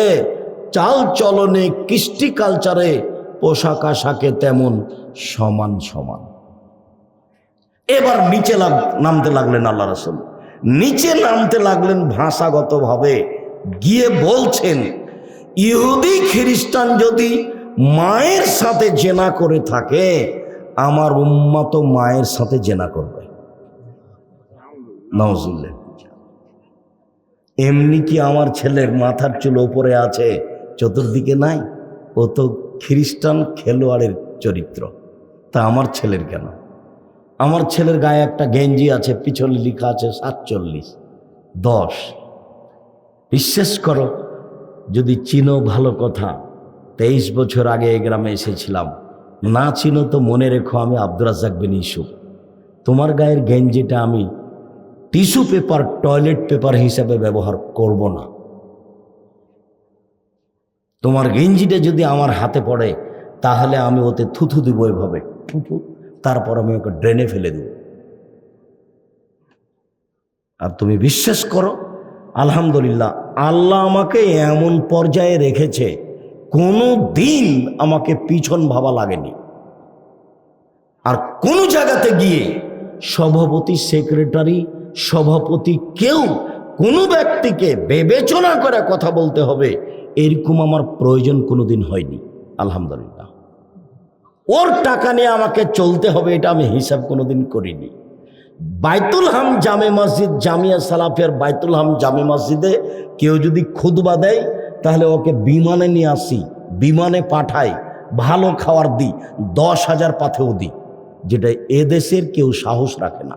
চাল চলনে কৃষ্টি কালচারে পোশাক আশাকে তেমন সমান সমান। এবার নিচে নামতে লাগলেন আল্লাহ রাসূল, নিচে নামতে লাগলেন ভাষাগতভাবে, গিয়ে বলছেন ইহুদি খ্রিস্টান যদি মায়ের সাথে জেনা করে থাকে, আমার উম্মত মায়ের সাথে জেনা করবে। নাউজুবিল্লাহ। এমনি কি আমার ছেলের মাথার চুল ওপরে আছে, চতুর্দিকে নাই? ও তো খ্রিস্টান খেলোয়াড়ের চরিত্র, তা আমার ছেলের কেন? আমার ছেলের গায়ে একটা গেঞ্জি আছে, পিছনে লেখা আছে 47-10। বিশ্বাস করো, যদি চিনো ভালো কথা, 23 বছর আগে এই গ্রামে এসেছিলাম, না চিনো তো মনে রেখো আমি আব্দুর রাজ্জাক বিন ইউসুফ। তোমার গায়ের গেঞ্জিটা আমি টিস্যু পেপার, টয়লেট পেপার হিসাবে ব্যবহার করব না। তোমার গেঞ্জিটা যদি আমার হাতে পড়ে তাহলে আমি ওতে থুথু দিব, এভাবে থুথু, তারপর আমি ওকে ড্রেনে ফেলে দেব। আর তুমি বিশ্বাস করো, আলহামদুলিল্লাহ, আল্লাহ আমাকে এমন পর্যায়ে রেখেছে, কোনো দিন আমাকে পিছন ভাবা লাগেনি। আর কোন জায়গাতে গিয়ে সভাপতি, সেক্রেটারি, সভাপতি কেউ কোনো ব্যক্তিকে বিবেচনা করে কথা বলতে হবে, এরকম আমার প্রয়োজন কোনোদিন হয়নি। আলহামদুলিল্লাহ। ওর টাকা নিয়ে আমাকে চলতে হবে, এটা আমি হিসাব কোনোদিন করিনি। বাইতুল হাম জামে মসজিদ, জামিয়া সালাফিয়ার বাইতুল হাম জামে মসজিদে কেউ যদি খুতবা দেয় তাহলে ওকে বিমানে নিয়ে আসি, বিমানে পাঠাই, ভালো খাবার দিই, 10,000 পাথেও দিই, যেটা এদেশের কেউ সাহস রাখে না।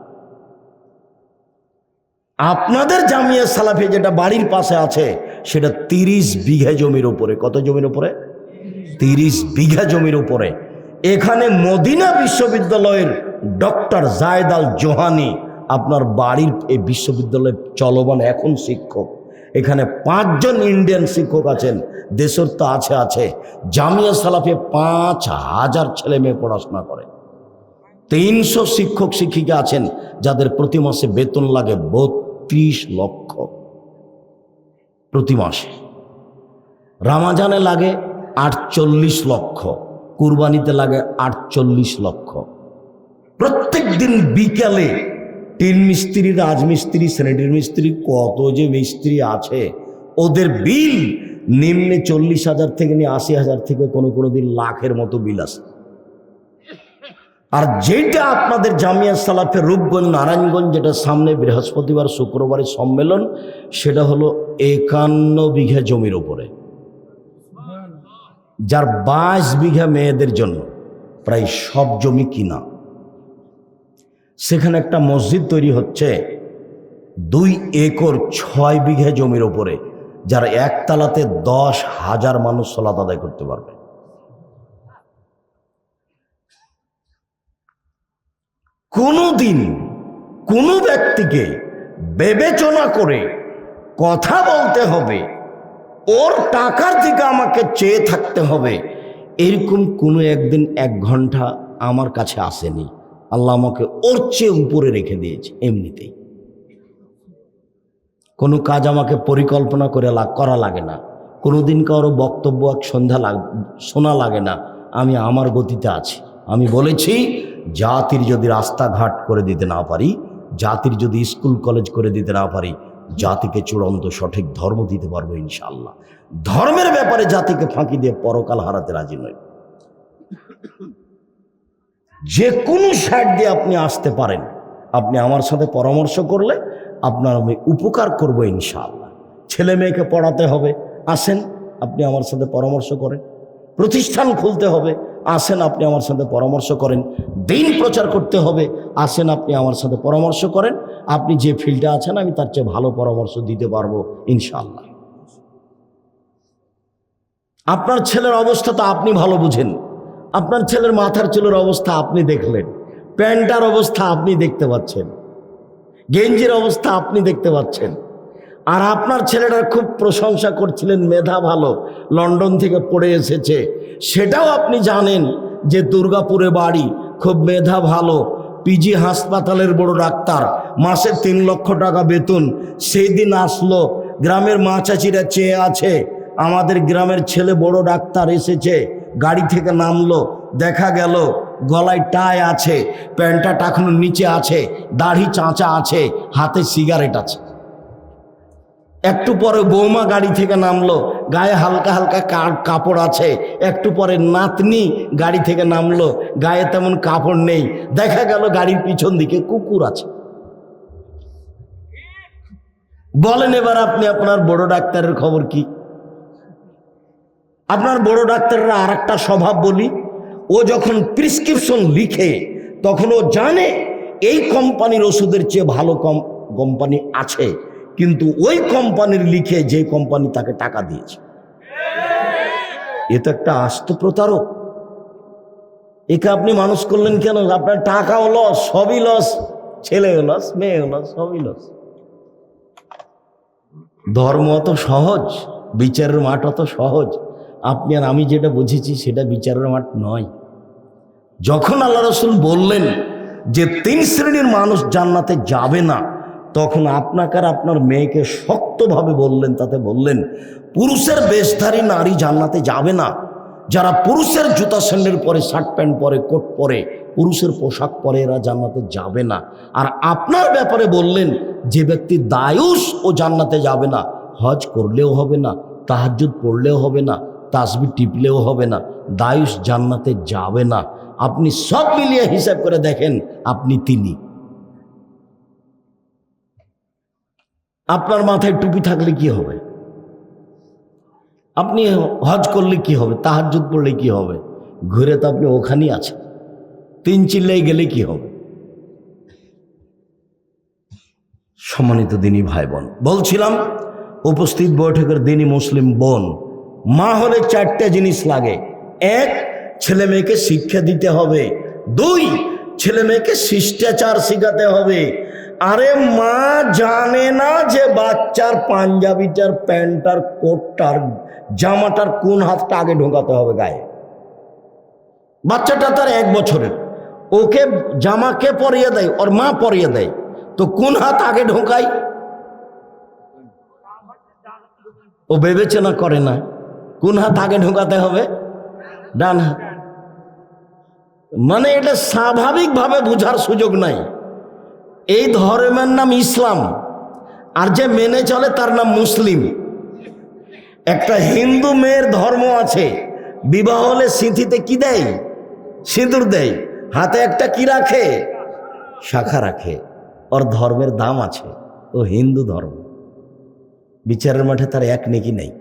আপনাদের জামিয়া সালাফি যেটা বাড়ির পাশে আছে, সেটা 30 বিঘা জমির উপরে। কত জমির উপরে? 30 বিঘা জমির উপরে। এখানে মদিনা বিশ্ববিদ্যালয়ের ডক্টর জায়েদ আল জোহানি আপনার বাড়ির এই বিশ্ববিদ্যালয়ের চলমান এখন শিক্ষক। এখানে 5 জন ইন্ডিয়ান শিক্ষক আছেন, দেশের তো আছে। জামিয়া সালাফে 5,000 ছেলে মেয়ে পড়াশোনা করে। 300 শিক্ষক শিক্ষিকা আছেন যাদের প্রতি মাসে বেতন লাগে 32 লক্ষ প্রতি মাসে। রামাজানে লাগে 48 লক্ষ, কুরবানিতে লাগে 48 লক্ষ। প্রত্যেক দিন বিকালে টিন মিস্ত্রি, রাজমিস্ত্রি, স্যানিটারি মিস্ত্রি, কত যে মিস্ত্রি আছে, ওদের বিল নিম্নে 40,000 থেকে নিয়ে 80,000 থেকে কোনো দিন লাখের মতো বিল আছে। আর যেটা আপনাদের জামিয়া সালাফের রূপগঞ্জ, নারায়ণগঞ্জ, যেটা সামনে বৃহস্পতিবার শুক্রবারের সম্মেলন, সেটা হলো 51 বিঘা জমির উপরে, যার 22 বিঘা মেয়েদের জন্য, প্রায় সব জমি কিনা। সেখানে একটা মসজিদ তৈরি হচ্ছে 2 একর 6 বিঘা জমির উপরে, যার একতলাতে 10,000 মানুষ সালাত আদায় করতে পারবে। কোনোদিন কোনো ব্যক্তিকে বিবেচনা করে কথা বলতে হবে, ওর টাকার দিকে আমাকে চেয়ে থাকতে হবে, এরকম কোনো একদিন 1 ঘন্টা আমার কাছে আসেনি। আল্লাহ আমাকে ওর চেয়ে উপরে রেখে দিয়েছে। এমনিতেই কোনো কাজ আমাকে পরিকল্পনা করে করা লাগে না, কোনোদিন কারো বক্তব্য এক সন্ধ্যা শোনা লাগে না। আমি আমার গতিতে আছি। আমি বলেছি, জাতির যদি রাস্তাঘাট করে দিতে না পারি, জাতির যদি স্কুল কলেজ করে দিতে না পারি, জাতিকে চূড়ান্ত সঠিক ধর্ম দিতে পারবো ইনশাআল্লাহ। ধর্মের ব্যাপারে জাতিকে ফাঁকি দিয়ে পরকাল হারাতে রাজি নই। যে কোনো সাইড দিয়ে আপনি আসতে পারেন। আপনি আমার সাথে পরামর্শ করলে আপনার আমি উপকার করবো ইনশাআল্লাহ। ছেলে মেয়েকে পড়াতে হবে, আসেন আপনি আমার সাথে পরামর্শ করেন। প্রতিষ্ঠান খুলতে হবে, আসেন আপনি আমার সাথে পরামর্শ করেন। দিন প্রচার করতে হবে, আসেন আপনি আমার সাথে পরামর্শ করেন। আপনি যে ফিল্ডে আছেন আমি তার চেয়ে ভালো পরামর্শ দিতে পারবো ইনশাআল্লাহ। আপনার ছেলের অবস্থা তো আপনি ভালো বুঝেন। আপনার ছেলের মাথার চুলের অবস্থা আপনি দেখলেন, প্যান্টার অবস্থা আপনি দেখতে পাচ্ছেন, গেঞ্জির অবস্থা আপনি দেখতে পাচ্ছেন। আর আপনার ছেলেটার খুব প্রশংসা করছিলেন, মেধা ভালো, লন্ডন থেকে পড়ে এসেছে, সেটাও আপনি জানেন যে দুর্গাপুরে বাড়ি, খুব মেধা ভালো, পিজি হাসপাতালের বড় ডাক্তার, মাসে 3 লক্ষ টাকা বেতন। সেই দিন আসলো, গ্রামের মা চাচিরা চেয়ে আছে, আমাদের গ্রামের ছেলে বড় ডাক্তার এসেছে। গাড়ি থেকে নামলো, দেখা গেল গলায় টাই আছে, প্যান্টটা টাকানো নিচে আছে, দাড়ি চাঁচা আছে, হাতে সিগারেট আছে। একটু পরে বৌমা গাড়ি থেকে নামলো, গায়ে হালকা হালকা কাপড় আছে। একটু পরে নাতনি গাড়ি থেকে নামলো, গায়ে তেমন কাপড় নেই, দেখা গেল গাড়ির পিছন দিকে কুকুর আছে। বলেন এবার আপনি আপনার বড় ডাক্তারের খবর কি? আপনার বড় ডাক্তাররা আর একটা স্বভাব বলি, ও যখন প্রেসক্রিপশন লিখে তখন ও জানে এই কোম্পানির ওষুধের চেয়ে ভালো কোম্পানি আছে, কিন্তু ওই কোম্পানির লিখে যে কোম্পানি তাকে টাকা দিয়েছে। এ তো একটা আস্ত প্রতারক। একে আপনি মানুষ করলেন কেন? আপনার টাকাও লস, সবই লস, ছেলেও লস, মেয়েও লস, সবই লস। ধর্ম অত সহজ, বিচারের মাঠ অত সহজ। আপনি আর আমি যেটা বুঝেছি সেটা বিচারের মাঠ নয়। যখন আল্লাহ রাসূল বললেন যে 3 শ্রেণীর মানুষ জান্নাতে যাবে না, তখন আপনাকে আর আপনার মেয়েকে শক্তভাবে বললেন, তাতে বললেন পুরুষের বেশধারী নারী জান্নাতে যাবে না। যারা পুরুষের জুতা স্যান্ডেল পরে, শার্ট প্যান্ট পরে, কোট পরে, পুরুষের পোশাক পরে, এরা জান্নাতে যাবে না। আর আপনার ব্যাপারে বললেন যে ব্যক্তি দায়ুস ও জান্নাতে যাবে না। হজ করলেও হবে না, তাহাজ্জুদ পড়লেও হবে না, তাসবিহ টিপলেও হবে না, দায়ুস জান্নাতে যাবে না। আপনি সব মিলিয়ে হিসাব করে দেখেন, আপনি তিনি। আপনার মাথায় টুপি থাকলে কি হবে? আপনি হজ করলে কি হবে? তাহাজ্জুদ পড়লে কি হবে? ঘুরে তো আপনি ওখানেই আছেন। 3 চিল্লাই গেলে কি হবে? সম্মানিত দিনী ভাই বোন, বলছিলাম উপস্থিত বৈঠকের দিনী মুসলিম বোন, মা হলে 4টে জিনিস লাগে। 1, ছেলে মেয়েকে শিক্ষা দিতে হবে। 2, ছেলে মেয়েকে শিষ্টাচার শেখাতে হবে। আরে মা জানে না যে বাচ্চার পাঞ্জাবিটার, প্যান্টার, কোটটার, জামাটার কোন হাতটা আগে ঢোকাতে হবে গায়ে। বাচ্চাটা তার 1 বছরের, ওকে জামাকে পরিয়ে দেয়, ওর মা পরিয়ে দেয়, তো কোন হাত আগে ঢোকায়? ও বিবেচনা করে না কোন হাত আগে ঢোকাতে হবে? ডান হাত। মানে এটা স্বাভাবিকভাবে বোঝার সুযোগ নাই। এই ধর্মের নাম ইসলাম, আর যে মেনে চলে তার নাম মুসলিম। একটা হিন্দু মেয়ের ধর্ম আছে, বিবাহ হলে সিঁথিতে কি দেয়? সিঁদুর দেয়, হাতে একটা কি রাখে? শাখা রাখে। ওর ধর্মের দাম আছে, ও হিন্দু ধর্ম। বিচারের মাঠে তার 1 নেকি নেই।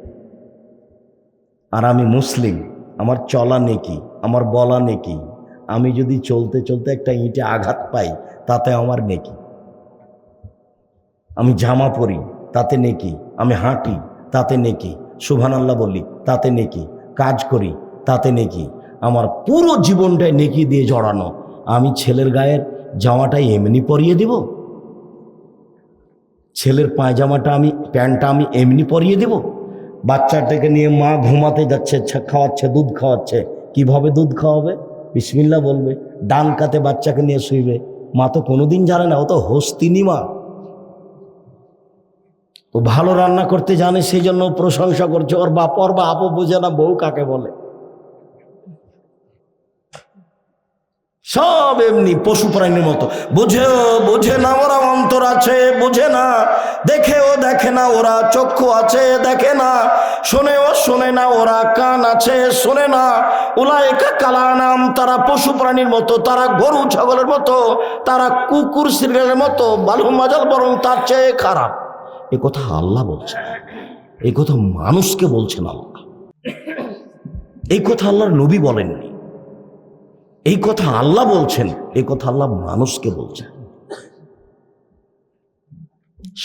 আর আমি মুসলিম, আমার চলা নেকি, আমার বলা নেকি। আমি যদি চলতে চলতে একটা ইঁটে আঘাত পাই, তাতে আমার নেকি। আমি জামা পরি, তাতে নেকি। আমি হাঁটি, তাতে নেকি। সুবহানাল্লাহ বলি, তাতে নেকি। কাজ করি, তাতে নেকি। আমার পুরো জীবনটাই নেকি দিয়ে জড়ানো। আমি ছেলের গায়ের জামাটাই এমনি পরিয়ে দিব? ছেলের পায়জামাটা, আমি প্যান্টটা আমি এমনি পরিয়ে দেব? বাচ্চাটাকে নিয়ে মা ঘুমাতে যাচ্ছে, খাওয়াচ্ছে, দুধ খাওয়াচ্ছে, কিভাবে দুধ খাওয়াবে? বিসমিল্লাহ বলবে, ডান কাতে বাচ্চাকে নিয়ে শুইবে। মা তো কোনোদিন জানে না, ও তো হস্তিনী মা। ও ভালো রান্না করতে জানে, সেই জন্য প্রশংসা করছে। ওর বাপ, ওর বাপও বোঝে না বউ কাকে বলে। সব এমনি পশু প্রাণীর মতো, বোঝে না, ওরা অন্তর আছে, বোঝে না। দেখে ও দেখে না, ওরা চক্ষু আছে দেখে না, শোনেও শোনে না, ওরা কান আছে শোনে না। উলাইকা কালানাম, তারা পশু প্রাণীর মতো, তারা গরু ছাগলের মতো, তারা কুকুর শ্রীরের মতো, বালুম মাজাল, বরং তার চেয়ে খারাপ। এ কথা আল্লাহ বলছেন, এই কথা মানুষকে বলছেন আল্লাহ। এই কথা আল্লাহর নবী বলেননি, এই কথা আল্লাহ বলছেন, এই কথা আল্লাহ মানুষকে বলছেন।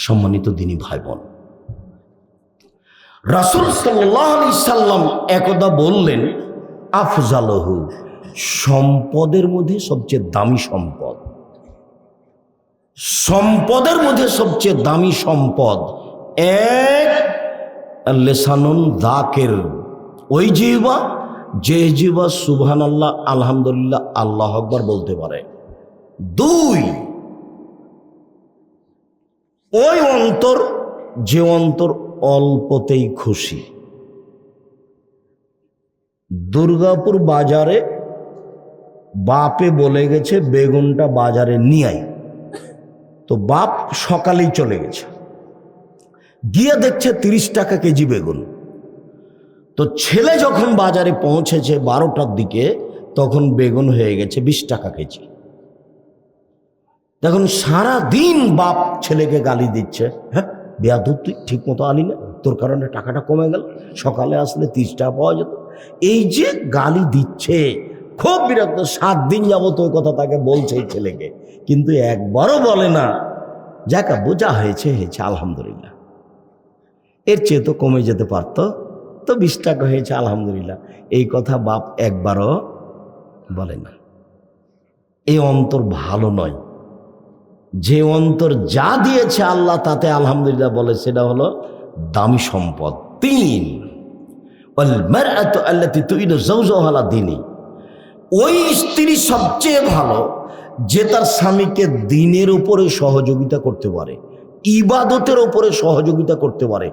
সম্মানিত দিনী ভাই বোন, রাসূল সাল্লাল্লাহু আলাইহি সাল্লাম একদা বললেন, আফজালহু, সম্পদের মধ্যে সবচেয়ে দামি সম্পদ, সম্পদের মধ্যে সবচেয়ে দামি সম্পদ এক লেসানুন যাকির, ওই জিহ্বা যে জিহ্বা সুবহানাল্লাহ, আলহামদুলিল্লাহ, আল্লাহু আকবার বলতে পারে। দুই, ওই অন্তর যে অন্তর অল্পতেই খুশি। দুর্গাপুর বাজারে বাপে বলে গেছে বেগুনটা বাজারে নিয়ে আয়, তো বাপ সকালেই চলে গেছে, গিয়ে দেখছে 30 টাকা কেজি বেগুন। তো ছেলে যখন বাজারে পৌঁছেছে 12টার দিকে, তখন বেগুন হয়ে গেছে 20 টাকা কেজি। দেখুন সারা দিন বাপ ছেলেকে গালি দিচ্ছে, হ্যাঁ বেয়াদব, তুই ঠিক মতো আলি না, তোর কারণে টাকাটা কমে গেল, সকালে আসলে 30 টাকা পাওয়া যেত। এই যে গালি দিচ্ছে, খুব বিরক্ত। 7 দিন যাবত ওই কথা তাকে বলছে এই ছেলেকে, কিন্তু একবারও বলে না যাক বোঝা হয়েছে হয়েছে আলহামদুলিল্লাহ, এর চেয়ে তো কমে যেতে পারত, তো 20 টাকা হয়েছে আলহামদুলিল্লাহ। এই কথা বাপ একবারও বলে না। এই অন্তর ভালো নয়। যে অন্তর যা দিয়েছে আল্লাহ তাতে আলহামদুলিল্লাহ বলে, সেটা হলো দামি সম্পদ। 3, ওয়াল মারআতু আল্লাতী তুইনু যাওজাহা আলা দীনি, ওই স্ত্রী সবচেয়ে ভালো যে তার স্বামীকে দ্বীনের উপরে সহযোগিতা করতে পারে, ইবাদতের উপরে সহযোগিতা করতে পারে,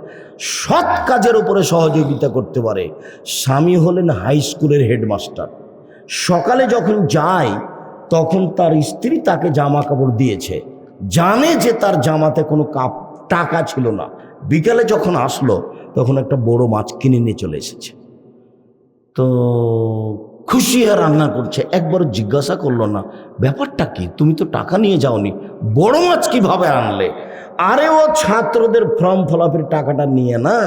সৎ কাজের উপরে সহযোগিতা করতে পারে। স্বামী হলেন হাই স্কুলের হেডমাস্টার, সকালে যখন যায় তখন তার স্ত্রী তাকে জামা কাপড় দিয়েছে, জানে যে তার জামাতে কোনো টাকা ছিল না, বিকালে যখন আসলো তখন একটা বড় মাছ কিনে নিয়ে চলে এসেছে। তো খুশি হয়ে রান্না করছে, একবার জিজ্ঞাসা করলো না ব্যাপারটা কি, তুমি তো টাকা নিয়ে যাওনি, বড় মাছ কিভাবে আনলে? আরে ও ছাত্রদের ফর্ম ফিলাপের টাকাটা নিয়ে না,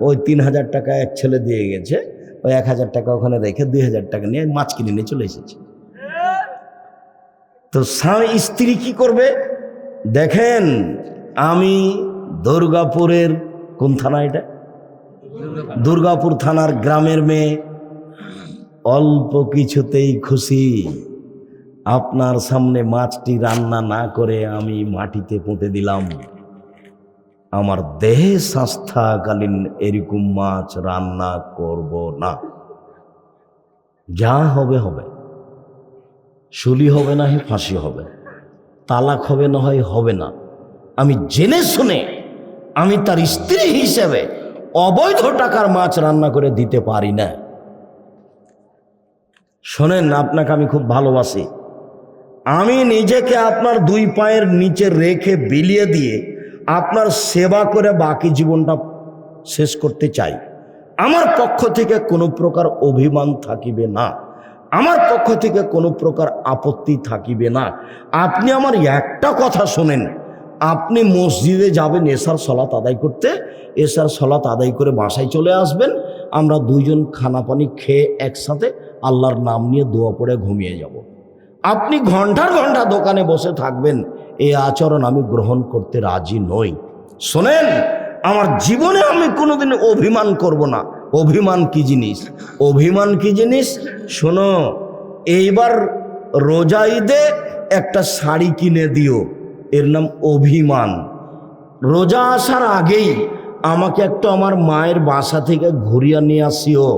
ওই 3000 টাকা এক ছেলে দিয়ে গেছে, ওই 1000 টাকা ওখানে রেখে 2000 টাকা নিয়ে মাছ কিনে নিয়ে চলে এসেছে। তো স্বামী স্ত্রী কি করবে দেখেন, আমি দুর্গাপুরের কোন থানা এটা, দুর্গাপুর থানার গ্রামের মেয়ে, অল্প কিছুতেই খুশি। আপনার সামনে মাছটি রান্না না করে আমি মাটিতে পুঁতে দিলাম, আমার দেহে স্বাস্থ্যকালীন এরকম মাছ রান্না করব না, যা হবে হবে, শুলি হবে না হয় ফাঁসি হবে, তালাক হবে না হয় হবে না, আমি জেনে শুনে আমি তার স্ত্রী হিসেবে অবৈধ টাকার মাছ রান্না করে দিতে পারি না। শোনেন, আপনাকে আমি খুব ভালোবাসি, আমি নিজেকে আপনার 2 পায়ের নিচে রেখে বিলিয়ে দিয়ে আপনার সেবা করে বাকি জীবনটা শেষ করতে চাই। আমার পক্ষ থেকে কোনো প্রকার অভিমান থাকিবে না, আমার পক্ষ থেকে কোনো প্রকার আপত্তি থাকিবে না। আপনি আমার একটা কথা শোনেন, আপনি মসজিদে যাবেন এশার সলাত আদায় করতে, এশার সলাত আদায় করে বাসায় চলে আসবেন, আমরা 2 জন খানা পানি খেয়ে একসাথে আল্লাহর নাম নিয়ে দোয়া পড়ে ঘুমিয়ে যাব। আপনি ঘন্টার ঘন্টা দোকানে বসে থাকবেন, এই আচরণ আমি গ্রহণ করতে রাজি নই। শোনেন, আমার জীবনে আমি কোনোদিন অভিমান করব না। অভিমান কি জিনিস? অভিমান কি জিনিস শোনো, এইবার রোজা ঈদে একটা শাড়ি কিনে দিও, এর নাম অভিমান। রোজা আসার আগেই আমাকে একটু আমার মায়ের বাসা থেকে ঘুরিয়ে নিয়ে আসিও,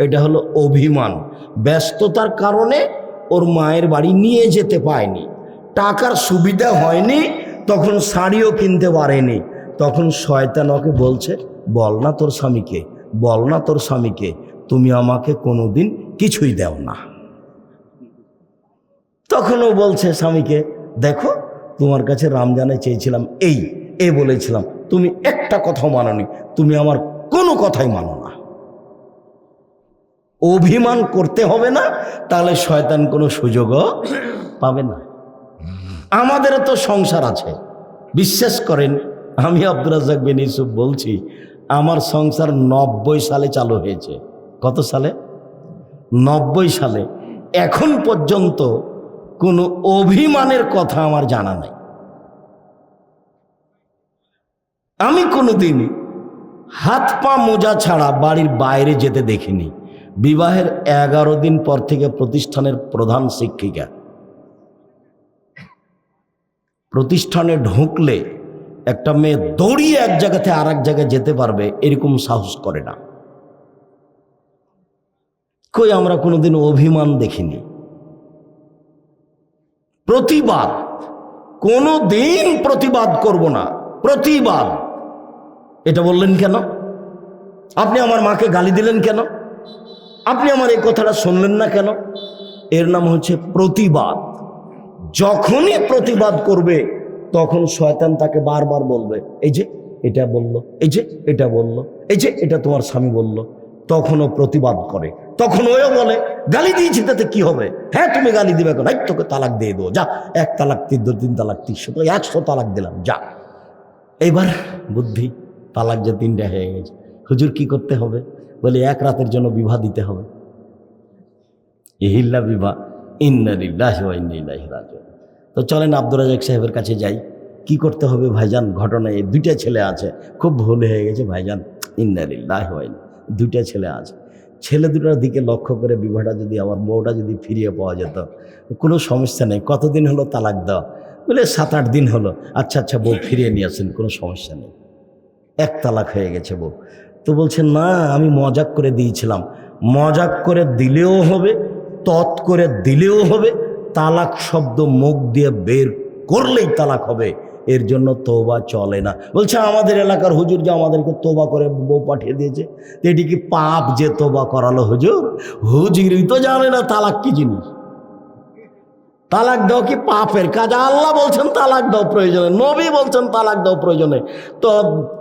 এটা হলো অভিমান। ব্যস্ততার কারণে ওর মায়ের বাড়ি নিয়ে যেতে পায়নি, টাকার সুবিধা হয়নি, তখন শাড়িও কিনতে পারেনি, তখন শয়তান ওকে বলছে বল না তোর স্বামীকে, বল না তোর স্বামীকে তুমি আমাকে কোনোদিন কিছুই দাও না। তখন ও বলছে স্বামীকে, দেখো তোমার কাছে রমজানে চেয়েছিলাম এই, এ বলেছিলাম, তুমি একটা কথাও মানোনি, তুমি আমার কোনো কথাই মানো না। অভিমান করতে হবে না, তাহলে শয়তান কোনো সুযোগও পাবে না। আমাদেরও তো সংসার আছে, বিশ্বাস করেন। আমি আব্দুর রাজ্জাক বিন ইউসুফ বলছি, আমার সংসার 90 সালে চালু হয়েছে। কত সালে? 90 সালে। এখন পর্যন্ত কোনো অভিমানের কথা আমার জানা নাই। আমি কোনোদিন হাত পা মোজা ছাড়া বাড়ির বাইরে যেতে দেখিনি। বিবাহের 11 দিন পর থেকে প্রতিষ্ঠানের প্রধান শিক্ষিকা, প্রতিষ্ঠানে ঢুকলে একটা মেয়ে দৌড়িয়ে এক জায়গাতে আর এক জায়গায় যেতে পারবে এরকম সাহস করে না। কই আমরা কোনোদিন অভিমান দেখিনি। প্রতিবাদ, কোনোদিন প্রতিবাদ করব না। প্রতিবাদ, এটা বললেন কেন? আপনি আমার মাকে গালি দিলেন কেন? আপনি আমার এই কথাটা শুনলেন না কেন? এর নাম হচ্ছে প্রতিবাদ। যখনই প্রতিবাদ করবে তখন শয়তান তাকে বারবার বলবে, এই যে এটা বললো, এই যে এটা বললো, এই যে এটা তোমার স্বামী বললো। তখনও প্রতিবাদ করে, তখন ওও বলে গালি দিয়েছি তাতে কি হবে? হ্যাঁ তুমি গালি দিবে কেন? তোকে তালাক দিয়ে দেবো, যা। 1 তালাক 3 তালাক 100 তালাক দিলাম, যা। এইবার বুদ্ধি, তালাক যে 3টা হয়ে গেছে, হুজুর কি করতে হবে? বলে 1 রাতের জন্য বিবাহ দিতে হবে। ইহিল্লা বিবাহ, ইন্না লিল্লাহি ওয়া ইন্না ইলাইহি রাজিউন। তো চলেন আব্দুর রাজ্জাক সাহেবের কাছে যাই। কি করতে হবে ভাইজান? ঘটনায় 2টা ছেলে আছে, খুব ভুল হয়ে গেছে ভাইজান, ইন্না লিল্লাহি ওয়া ইন্না। 2টা ছেলে আছে, ছেলে দুটার দিকে লক্ষ্য করে বিবাহটা যদি, আমার বউটা যদি ফিরিয়ে পাওয়া যেত, কোনো সমস্যা নেই। কতদিন হলো তালাক দেওয়া? বলে 7-8 দিন হলো। আচ্ছা আচ্ছা, বউ ফিরিয়ে নিয়ে আসেন, কোনো সমস্যা নেই। 1 তালাক হয়ে গেছে বউ। তো বলছেন না, আমি মজাক করে দিয়েছিলাম। মজাক করে দিলেও হবে, তৎ করে দিলেও হবে, তালাক শব্দ মুখ দিয়ে বের করলেই তালাক হবে। এর জন্য তওবা চলে না। বলছে আমাদের এলাকার হুজুর যে আমাদেরকে তওবা করে বউ পাঠিয়ে দিয়েছে, এটি কি পাপ যে তওবা করালো হুজুর? হুজুরই তো জানে না তালাক কি জিনিস। তালাক দাও কি পাপের কাজ? আল্লাহ বলছেন তালাক দাও প্রয়োজনে, নবী বলছেন তালাক দাও প্রয়োজনে। তো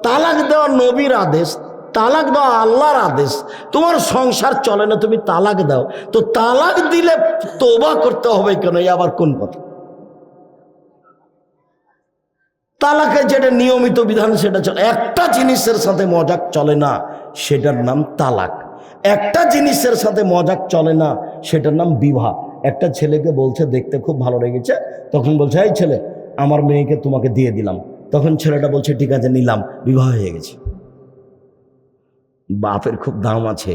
তালাক দেওয়া নবীর আদেশ, তালাক দেওয়া আল্লাহর আদেশ। তোমার সংসার চলে না, তুমি তালাক দাও। তো তালাক দিলে তওবা করতে হবে কেন? এই আবার কোন কথা? তালাকের যেটা নিয়মিত বিধান সেটা চলে। একটা জিনিসের সাথে মজাক চলে না, সেটার নাম তালাক। একটা জিনিসের সাথে মজাক চলে না, সেটার নাম বিবাহ। একটা ছেলেকে বলছে দেখতে খুব ভালো লেগেছে, তখন বলছে এই ছেলে আমার মেয়েকে তোমাকে দিয়ে দিলাম। তখন ছেলেটা বলছে ঠিক আছে নিলাম, বিবাহ হয়ে গেছে। বাপের খুব দাম আছে।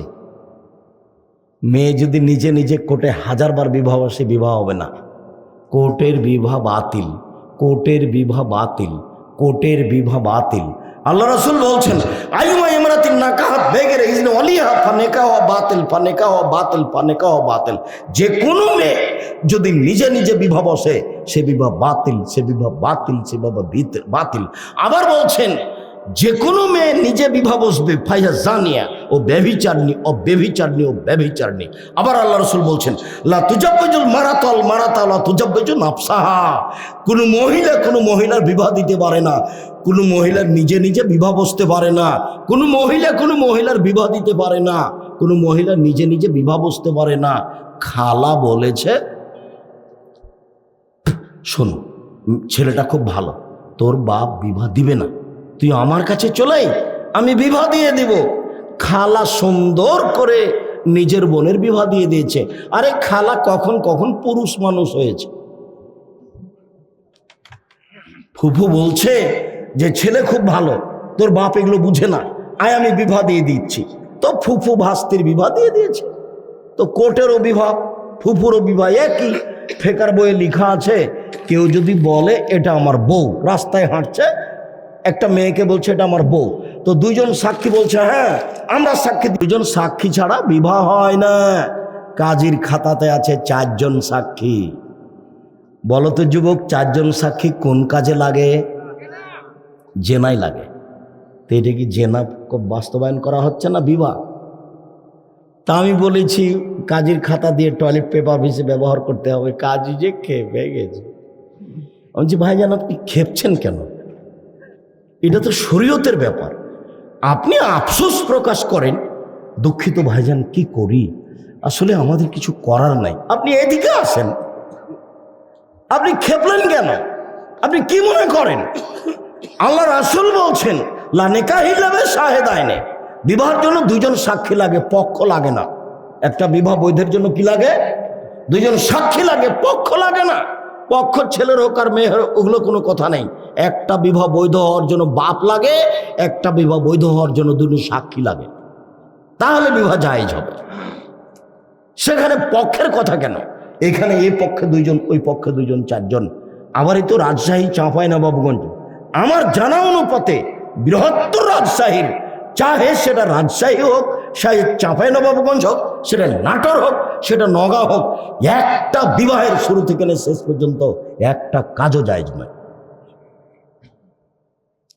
মেয়ে যদি নিজে নিজে কোর্টে 1000 বার বিবাহ আসে, বিবাহ হবে না। কোর্টের বিবাহ বাতিল, কোর্টের বিবাহ বাতিল, কোর্টের বিবাহ বাতিল। আল্লাহ রাসূল বলছেন আইয়ুমা ইমরাতিন নাকাহাত বেগের ইজনে ওয়ালিহা ফানিকাহ বাতিল, ফানিকাহ বাতিল, ফানিকাহ বাতিল। যে কোনো মেয়ে যদি নিজে নিজে বিবাহ বসে, সে বিবাহ বাতিল, সে বিবাহ বাতিল, সে বিবাহ বাতিল। আবার বলছেন যে কোনো মেয়ে নিজে বিবাহ বসবে, ফাইহা জানিয়া, ও ব্যভিচারণী, ও ব্যভিচারণী, ও ব্যভিচারণী। আবার আল্লাহ রাসূল বলছেন লা তুজাব্বিজুল মারাতাল মারাতা লা তুজাব্বিজু নাফসাহা। কোনো মহিলা কোনো মহিলার বিবাহ দিতে পারে না, কোনো মহিলার নিজে নিজে বিবাহ বসতে পারে না, কোনো মহিলা কোনো মহিলার বিবাহ দিতে পারে না, কোনো মহিলা নিজে নিজে বিবাহ বসতে পারে না। খালা বলেছে শোন ছেলেটা খুব ভালো, তোর বাপ বিবাহ দিবে না, তুই আমার কাছে চলে, আমি বিবাহ দিয়ে দিব। খালা সুন্দর করে নিজের বোনের বিবাহ দিয়ে দিয়েছে। আরে খালা কখন কখন পুরুষ মানুষ হয়েছে। ফুফু বলছে যে ছেলে খুব ভালো, তোর বাপ এগুলো বুঝে না, আয় আমি বিবাহ দিয়ে দিচ্ছি। তো ফুফু ভাস্তির বিবাহ দিয়ে দিয়েছে। তো কোর্টেরও বিবাহ, ফুফুরও বিবাহ একই। ফেকার বইয়ে লেখা আছে, কেউ যদি বলে এটা আমার বউ, রাস্তায় হাঁটছে, একটা মেয়েকে বলছে এটা আমার বউ, তো 2 জন সাক্ষী বলছে হ্যাঁ আমরা সাক্ষী। 2 জন সাক্ষী ছাড়া বিবাহ হয় না। কাজীর খাতাতে আছে 4 জন সাক্ষী। বলো তো যুবক, 4 জন সাক্ষী কোন কাজে লাগে? জেনাই লাগে। তো এটা কি জেনা বাস্তবায়ন করা হচ্ছে না বিবাহ? তা আমি বলেছি কাজীর খাতা দিয়ে টয়লেট পেপার হিসেবে ব্যবহার করতে হবে। কাজী যে খেপে গেছে। আমি বলছি ভাইজান আপনি খেপছেন কেন? এটা তো শরীয়তের ব্যাপার। আপনি আফসোস প্রকাশ করেন, দুঃখিত ভাইজান, কি করি, আসলে আমাদের কিছু করার নাই। আপনি এদিকে আসেন, আপনি খেপলেন কেন? আপনি কি মনে করেন? আল্লাহ রাসূল বলছেন লা নিকাহ ইল্লা বিশাহিদাইনি, বিবাহের জন্য দুইজন সাক্ষী লাগে, পক্ষ লাগে না। একটা বিবাহ বৈধের জন্য কি লাগে? দুইজন সাক্ষী লাগে, পক্ষ লাগে না। পক্ষ ছেলের হোক আর মেয়ের, ওগুলো কোনো কথা নেই। একটা বিবাহ বৈধ হওয়ার জন্য বাপ লাগে, একটা বিবাহ বৈধ হওয়ার জন্য দুজন সাক্ষী লাগে, তাহলে বিবাহ জায়েজ হবে। সেখানে পক্ষের কথা কেন? এখানে এই পক্ষে দুইজন, ওই পক্ষে দুইজন, চারজন। আবার এই তো রাজশাহী, চাঁপাইনবাবগঞ্জ, আমার জানা অনুপাতে বৃহত্তর রাজশাহীর, চাহে সেটা রাজশাহী হোক, চাঁপাইনবাবগঞ্জ হোক, সেটা নাটোর হোক, সেটা নওগাঁ হোক, একটা বিবাহের শুরু থেকে শেষ পর্যন্ত একটা কাজও জায়েজ নয়।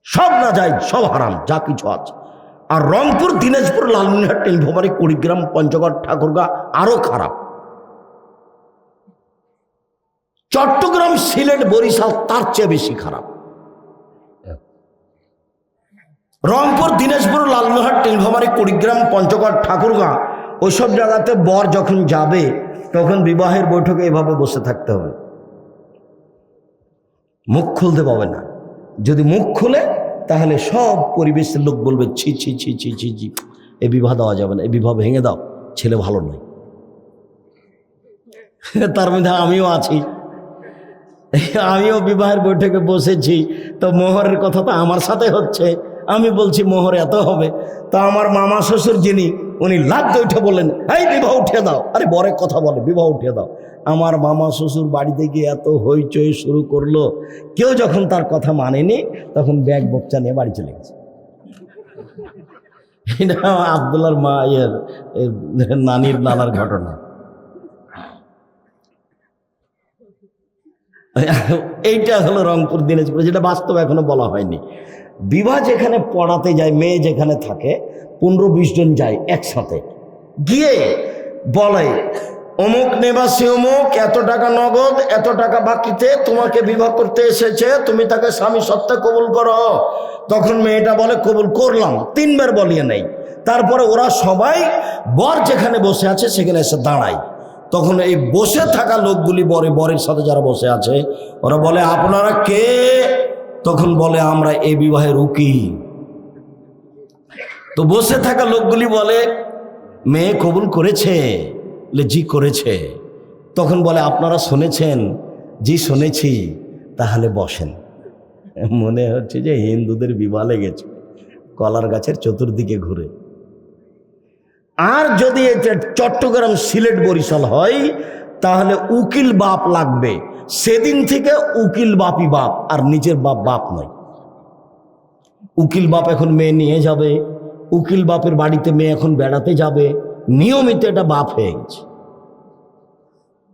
সব না জায়েজ, সব হারাম, যা কিছু আছে। আর রংপুর, দিনাজপুর, লালমনিরহাট, নীলফামারী, কুড়িগ্রাম, পঞ্চগড়, ঠাকুরগাঁ আরো খারাপ। চট্টগ্রাম, সিলেট, বরিশাল তার চেয়ে বেশি খারাপ। রংপুর, দিনাজপুর, লালমনিরহাট, নীলফামারী, কুড়িগ্রাম, পঞ্চগড়, ঠাকুরগাঁ, ওইসব জায়গাতে বর যখন যাবে তখন বিবাহের বৈঠকে এভাবে বসে থাকতে হবে, মুখ খুলতে পাবে না। যদি মুখ খুলে তাহলে সব পরিবেশের লোক বলবে ছি ছি ছি ছি ছি ছি, এই বিবাহ দেওয়া যাবে না, এই বিবাহ ভেঙে দাও, ছেলে ভালো নয়। তার মধ্যে আমিও আছি, আমিও বিবাহের বৈঠকে বসেছি। তো মোহরের কথা তো আমার সাথে হচ্ছে, আমি বলছি মোহর এত হবে। তো আমার মামা শ্বশুর যিনি, উনি লাফ উঠে বললেন, এই বিবাহ উঠিয়ে দাও। আরে বরের কথা বলে, বিবাহ উঠিয়ে দাও। আমার মামা শ্বশুর বাড়িতে গিয়ে এত হইচই শুরু করলো, কেউ যখন তার কথা মানেনি তখন ব্যাগ বচ্চা নিয়ে বাড়ি চলে গেছে। এটা আব্দুল্লাহর মা নানির নানার ঘটনা। এইটা হলো রংপুর, দিনাজপুর, যেটা বাস্তব এখনো বলা হয়নি। বিবাহ যেখানে পড়াতে যায়, মেয়ে যেখানে থাকে, 15-20 জন যায় একসাথে, গিয়ে বলে অমুক নিবাসী অমুক, এত টাকা নগদ, এত টাকা বাকিতে তোমাকে বিবাহ করতে এসেছে, তুমি তাকে স্বামী সত্ত্বে কবুল করো। তখন মেয়েটা বলে কবুল করলাম, 3 বার বলিয়ে নেই। তারপরে ওরা সবাই বর যেখানে বসে আছে সেখানে এসে দাঁড়ায়। তখন এই বসে থাকা লোকগুলি, বরের সাথে যারা বসে আছে, ওরা বলে আপনারা কে? তখন বলে আমরা এই বিবাহের উকিল। তো বসে থাকা লোকগুলি বলে মেয়ে কবুল করেছে? জি করেছে। তখন বলে আপনারা শুনেছেন? জি শুনেছি। তাহলে বসেন। মনে হচ্ছে যে হিন্দুদের বিবাহ লেগেছে কলার গাছের চতুর্দিকে ঘুরে। আর যদি চট্টগ্রাম, সিলেট, বরিশাল হয় তাহলে উকিল বাপ লাগবে। সেদিন থেকে উকিল বাপই বাপ, আর নিজের বাপ বাপ নয়। উকিল বাপ এখন মেয়ে নিয়ে যাবে, উকিল বাপের বাড়িতে মেয়ে এখন বেড়াতে যাবে, নিয়মিত এটা বাপ হয়ে গেছে।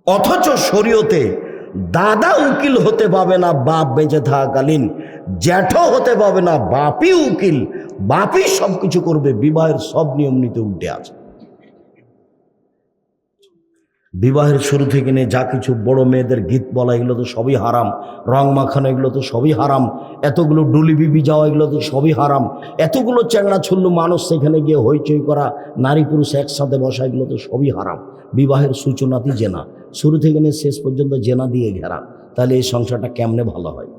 অথচ শরীয়তে দাদা উকিল হতে পাবে না বাপ বেঁচে থাকাকালীন, জ্যাঠো হতে পাবে না, বাপই উকিল, বাপই সবকিছু করবে। বিবাহের সব নিয়ম নীতি উল্টে আছে। বিবাহের শুরু থেকে নিয়ে যা কিছু, বড় মেয়েদের গীত বলা, এগুলো তো সবই হারাম। রং মাখানো, এগুলো তো সবই হারাম। এতগুলো ডুলি বিবি যাওয়া, এগুলো তো সবই হারাম। এতগুলো চ্যাংড়া ছুল্লু মানুষ সেখানে গিয়ে হইচই করা, নারী পুরুষ একসাথে বসা, এগুলো তো সবই হারাম। বিবাহের সূচনাতেই জেনা, শুরু থেকে নিয়ে শেষ পর্যন্ত জেনা দিয়ে ঘেরা। তাহলে এই সংসারটা কেমনে ভালো হয়?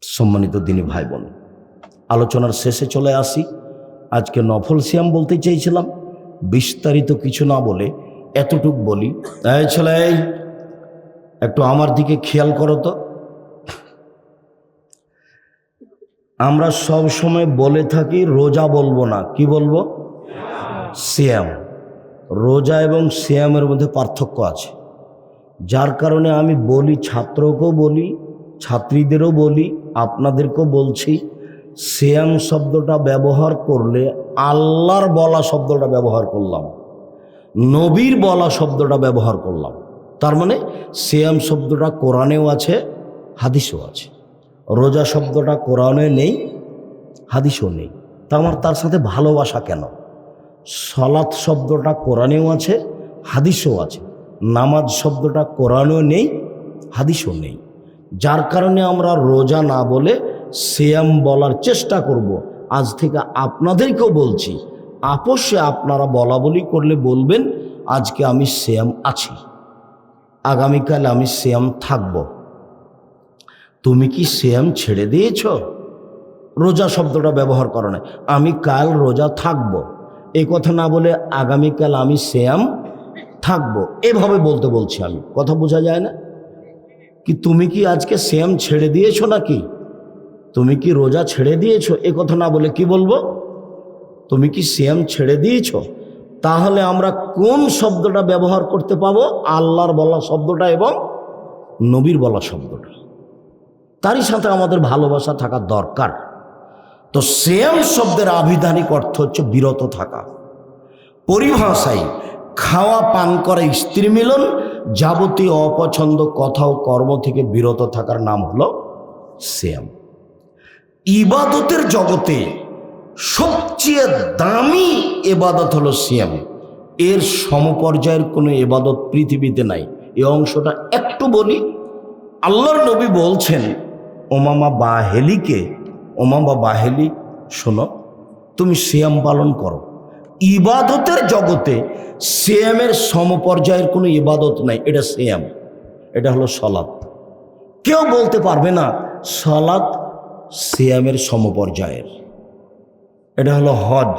সম্মানিত দিনী ভাই বোন, আলোচনার শেষে চলে আসি। আজকে নফল সিয়াম বলতে চেয়েছিলাম, বিস্তারিত কিছু না বলে এতটুক বলি। এই ছেলে, একটু আমার দিকে খেয়াল করো তো। আমরা সব সময় বলে থাকি রোজা বলবো না, কি বলবো? সিয়াম। রোজা এবং সিয়ামের মধ্যে পার্থক্য আছে, যার কারণে আমি বলি, ছাত্রকেও বলি, ছাত্রীদেরও বলি, আপনাদেরকেও বলছি, সিয়াম শব্দটা ব্যবহার করলে আল্লাহর বলা শব্দটা ব্যবহার করলাম, নবীর বলা শব্দটা ব্যবহার করলাম। তার মানে সিয়াম শব্দটা কোরআনেও আছে, হাদিসেও আছে। রোজা শব্দটা কোরআনে নেই, হাদিসেও নেই। তা আমার তার সাথে ভালোবাসা কেন? সালাত শব্দটা কোরআনেও আছে, হাদিসেও আছে। নামাজ শব্দটা কোরআনেও নেই, হাদিসেও নেই। যার কারণে আমরা রোজা না বলে সিয়াম বলার চেষ্টা করব। আজ থেকে আপনাদেরকেও বলছি, আপোষে আপনারা বলা বলি করলে বলবেন আজকে আমি সিয়াম আছি, আগামীকাল আমি সিয়াম থাকব। তুমি কি সিয়াম ছেড়ে দিয়েছ? রোজা শব্দটা ব্যবহার করো না। আমি কাল রোজা থাকব, এই কথা না বলে আগামীকাল আমি সিয়াম থাকব, এভাবে বলতে বলছি আমি। কথা বোঝা যায় না কি? তুমি কি আজকে সিয়াম ছেড়ে দিয়েছো নাকি? তুমি কি রোজা ছেড়ে দিয়েছো? এ কথা না বলে কি বলবো? তুমি কি সিয়াম ছেড়ে দিয়েছো? তাহলে আমরা কোন শব্দটা ব্যবহার করতে পাবো? আল্লাহর বলা শব্দটা এবং নবীর বলা শব্দটা। তারই সাথে আমাদের ভালোবাসা থাকা দরকার। তো সিয়াম শব্দের আবিধানিক অর্থ হচ্ছে বিরত থাকা। পরিভাষায় খাওয়া পান করা, স্ত্রী মিলন, যাবতীয় অপছন্দ কথা ও কর্ম থেকে বিরত থাকার নাম হলো সিয়াম। ইবাদতের জগতে সবচেয়ে দামি ইবাদত হলো সিয়াম। এর সমপর্যায়ের কোনো ইবাদত পৃথিবীতে নাই। এই অংশটা একটু বলি। আল্লাহর নবী বলছেন ওমামা বাহেলিকে, ওমামা বাহেলি শোনো, তুমি সিয়াম পালন করো। ইবাদতের জগতে সিয়ামের সমপর্যায়ের কোনো ইবাদত নাই। এটা সিয়াম, এটা হলো সলাত। কেউ বলতে পারবে না সলাত সিয়ামের সমপর্যায়ের। এটা হলো হজ,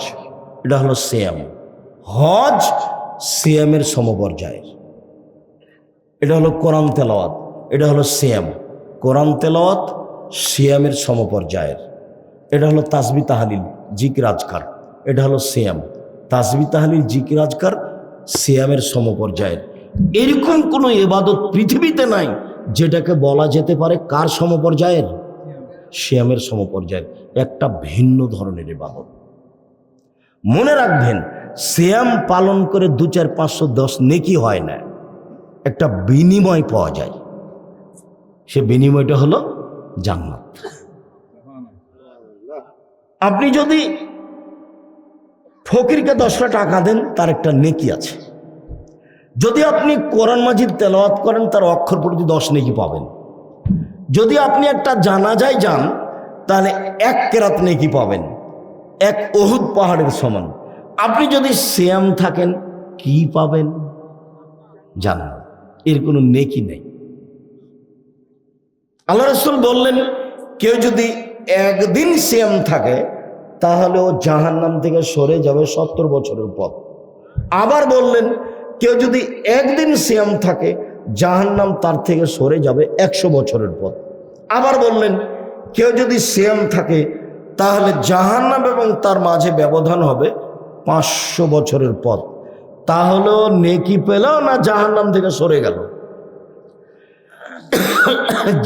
এটা হলো সিয়াম। হজ সিয়ামের সমপর্যায়ের। এটা হলো কোরআন তেলাওয়াত, এটা হলো সিয়াম। কোরআন তেলাওয়াত সিয়ামের সমপর্যায়ের। এটা হলো তাসবিহ তাহলিল জিকির আজকার, এটা হলো সিয়াম। তাসবিহ তাহলিল জিকির আজকার সিয়ামের সমপর্যায়ের। এরকম কোনো ইবাদত পৃথিবীতে নাই যেটাকে বলা যেতে পারে কার সমপর্যায়ের? সিয়ামের সমপর্যায়ের। একটা ভিন্ন ধরনের ইবাদত। মনে রাখবেন, সিয়াম পালন করে 2, 4, 500, 10 নেকি হয় না, একটা বিনিময় পাওয়া যায়। সে বিনিময়টা হলো জান্নাত। আপনি যদি ফকিরকে 10টা টাকা দেন, তার একটা নেকি আছে। যদি আপনি কোরআন মাজিদ তেলাওয়াত করেন, তার অক্ষর প্রতি 10 নেকি পাবেন। যদি আপনি একটা জানাজায় যান, তাহলে 1 কেরাত নেকি পাবেন, 1 উহুদ পাহাড়ের সমান। আপনি যদি সিয়াম থাকেন, কি পাবেন? জান্নাত। এর কোনো নেকি নেই। আল্লাহ রাসূল বললেন, কেউ যদি একদিন সিয়াম থাকে তাহলে ও জাহান্নাম থেকে সরে যাবে 70 বছরের পথ। আবার বললেন, কেউ যদি একদিন সিয়াম থাকে জাহান্নাম তার থেকে সরে যাবে 100 বছরের পথ। আবার বললেন, কেউ যদি সিয়াম থাকে তাহলে জাহান্নাম এবং তার মাঝে ব্যবধান হবে 500 বছরের পথ। তাহলে নেকি পেল না জাহান্নাম থেকে সরে গেল?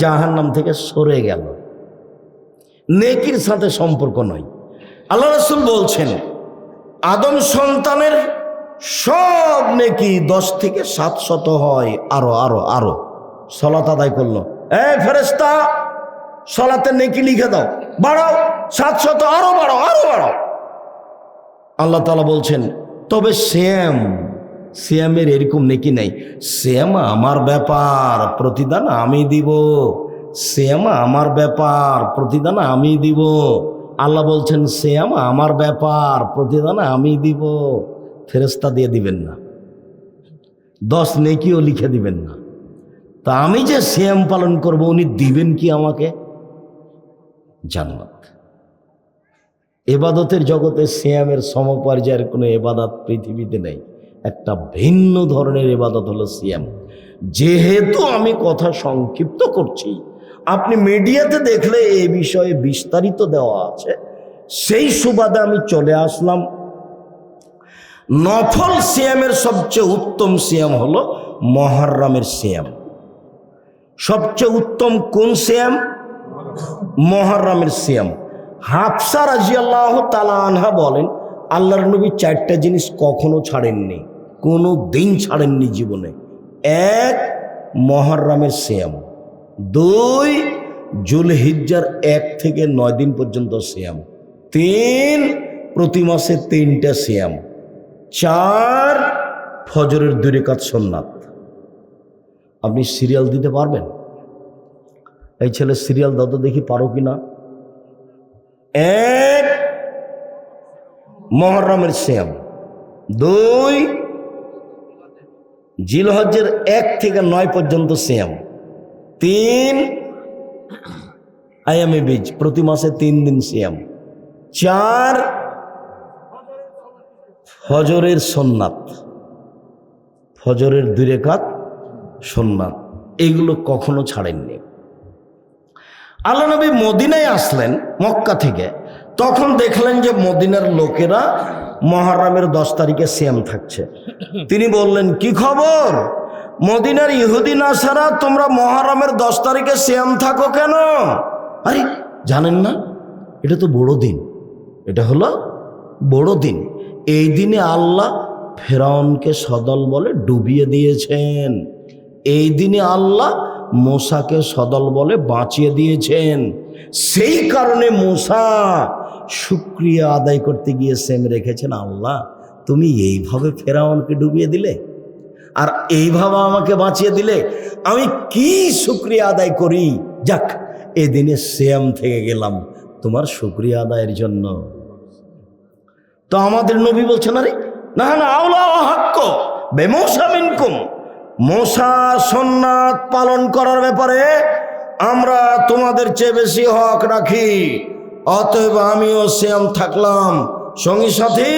জাহান্নাম থেকে সরে গেল। নেকির সাথে সম্পর্ক নয়। আল্লাহ রাসূল বলছেন, আদম সন্তানের সব নেকি 10 থেকে 700 হয়। আরো আরো আরো সালাত আদায় করলো, ফেরেশতা সালাতের নেকি লিখে দাও, বাড়াও 700, আরো বাড়াও, আরো বাড়াও। আল্লাহ তাআলা বলছেন, তবে সিয়ামের এরকম নেকি নেই। সিয়াম আমার ব্যাপার, প্রতিদান আমি দিব। সিয়াম আমার ব্যাপার, প্রতিদান আমি দিব। আল্লাহ বলছেন, সিয়াম আমার ব্যাপার, প্রতিদান আমি দিব। ফেরেশতা দিয়ে দিবেন না, 10 নেকিও লিখে দিবেন না। তা আমি যে সিয়াম পালন করব, উনি দিবেন কি আমাকে? জান্নাত। ইবাদতের জগতে সিয়ামের সমপর্যায়ের কোনো ইবাদত পৃথিবীতে নেই। একটা ভিন্ন ধরনের ইবাদত হলো সিয়াম। যেহেতু আমি কথা সংক্ষিপ্ত করছি, আপনি মিডিয়াতে দেখলে এই বিষয়ে বিস্তারিত দেওয়া আছে, সেই সুবাদে আমি চলে আসলাম। নফল সিয়ামের সবচেয়ে উত্তম সিয়াম হলো মুহররমের সিয়াম। সবচেয়ে উত্তম কোন সিয়াম? মুহররমের সিয়াম। হাফসা রাদিয়াল্লাহু তাআলা আনহা বলেন, আল্লাহর নবী 4টা জিনিস কখনো ছাড়েননি, কোনো দিন ছাড়েননি জীবনে। 1, মুহররমের সিয়াম। 2, জুলহিজ্জার 1 থেকে 9 দিন পর্যন্ত সিয়াম। 3, প্রতি মাসে 3টা সিয়াম। 4, ফজরের 2 রাকাত সুন্নাত। আপনি সিরিয়াল দিতে পারবেন? এই ছেলে সিরিয়াল দাও তো দেখি, পারো কিনা? এক, মুহররমের সিয়াম। 2, জিলহজ্জের 1 থেকে 9 পর্যন্ত সিয়াম। 3, আয়ামে বীজ, প্রতি মাসে 3 দিন সিয়াম। 4, ফজরের সুন্নাত, ফজরের 2 রাকাত সুন্নাত, এগুলো কখনো ছাড়েননি। আল্লাহ নবী মদিনায় আসলেন মক্কা থেকে, তখন দেখলেন যে মদিনার লোকেরা মুহররমের 10 তারিখে সিয়াম থাকছে। তিনি বললেন, কি খবর মদিনার ইহুদি নাসারা, তোমরা মুহররমের 10 তারিখে সিয়াম থাকো কেন? আরে জানেন না, এটা তো বড় দিন, এটা হলো বড় দিন। এই দিনে আল্লাহ ফেরাউনকে সদল বলে ডুবিয়ে দিয়েছেন। এই দিনে আল্লাহ মূসাকে সদল বলে বাঁচিয়ে দিয়েছেন। সেই কারণে মূসা শুকরিয়া আদায় করতে গিয়ে সেম রেখেছেন, আল্লাহ তুমি এইভাবে ফেরাউনকে ডুবিয়ে দিলে আর এইভাবে আমাকে বাঁচিয়ে দিলে, আমি কি শুকরিয়া আদায় করি। যাক, এদিনে সিয়াম থেকে গেলাম তোমার শুকরিয়া আদায়ের জন্য। তো আমাদের নবী বলছেন, আরে না না, আওলা হাক্ক বেমূসা মিনকুম, মূসা সুন্নাত পালন করার ব্যাপারে আমরা তোমাদের চেয়ে বেশি হক রাখি, অতএব আমিও সিয়াম থাকলাম, সঙ্গী সাথী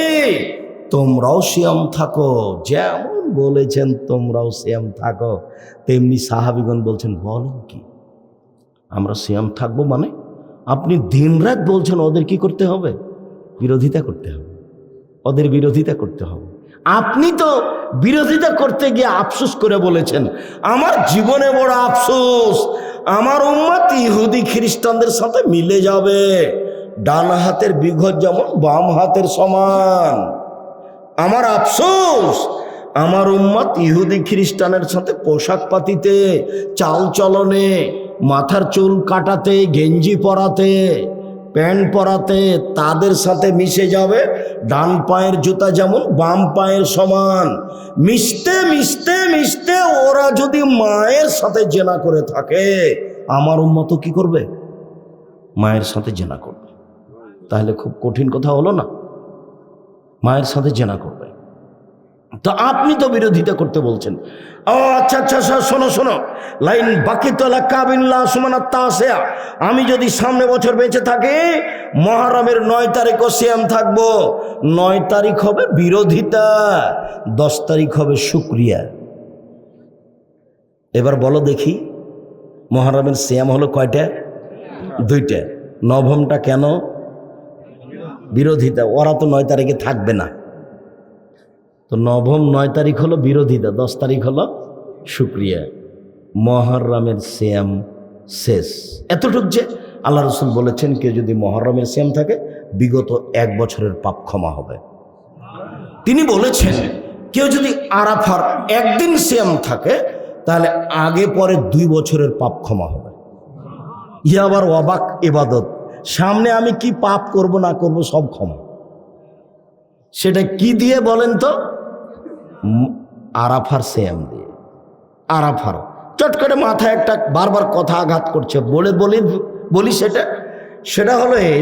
তোমরাও সিয়াম থাকো। যেমন বলেছেন তোমরাও সিয়াম থাকো, তেমনি সাহাবীগণ বলছেন, বলেন কি আমরা সিয়াম থাকবো মানে? আপনি দিনরাত বলছেন ওদের কি করতে হবে? বিরোধিতা করতে হবে, ওদের বিরোধিতা করতে হবে। আপনি তো বিরোধিতা করতে গিয়ে আফসোস করে বলেছেন, আমার জীবনে বড় আফসোস, আমার উম্মত ইহুদি খ্রিস্টানদের সাথে মিলে যাবে, ডান হাতের বিঘত যেমন বাম হাতের সমান। আমার আফসোস, আমার উম্মত ইহুদি খ্রিস্টানের সাথে পোশাক পাতিতে, চাল চলনে, মাথার চুল কাটাতে, গেঞ্জি পরাতে, প্যান্ট পরাতে তাদের সাথে মিশে যাবে, ডান পায়ের জুতা যেমন বাম পায়ের সমান। মিশতে মিশতে মিশতে ওরা যদি মায়ের সাথে জেনা করে থাকে, আমার উম্মত কি করবে? মায়ের সাথে জেনা করবে। তাহলে খুব কঠিন কথা হলো না? মায়ের সাথে জেনা করবে। তো আপনি তো বিরোধিতা করতে বলছেন। ও আচ্ছা আচ্ছা, শোনো শোনো, লাইন বাকি তো লাকাবিল্লাহ সুমানাত তাসিয়া, আমি যদি সামনে বছর বেঁচে থাকি মুহররমের 9 তারিখও সিয়াম থাকবো। 9 তারিখ হবে বিরোধিতা, 10 তারিখ হবে শুকরিয়া। এবার বলো দেখি, মুহররমের সিয়াম হলো কয়টা? 2টা। নবমটা কেন? বিরোধিতা, ওরা তো 9 তারিখে থাকবে না। তো নবম 9 তারিখ হলো বিরোধিতা, 10 তারিখ হলো শুকরিয়া। মুহররমের সিয়াম শেষ। এতটুক যে আল্লাহ রাসূল বলেছেন, কেউ যদি মুহররমের সিয়াম থাকে বিগত 1 বছরের পাপ ক্ষমা হবে। তিনি বলেছেন, কেউ যদি আরাফার 1 দিন সিয়াম থাকে তাহলে আগে পরে 2 বছরের পাপ ক্ষমা হবে। ইয়ে আবার অবাক ইবাদত, সামনে আমি কি পাপ করব না করব সব ক্ষমা। সেটা কি দিয়ে বলেন তো? আরাফার সিয়াম দিয়ে। আরাফার চট করে মাথায় একটা বারবার কথা আঘাত করছে, বলি সেটা হলো এই,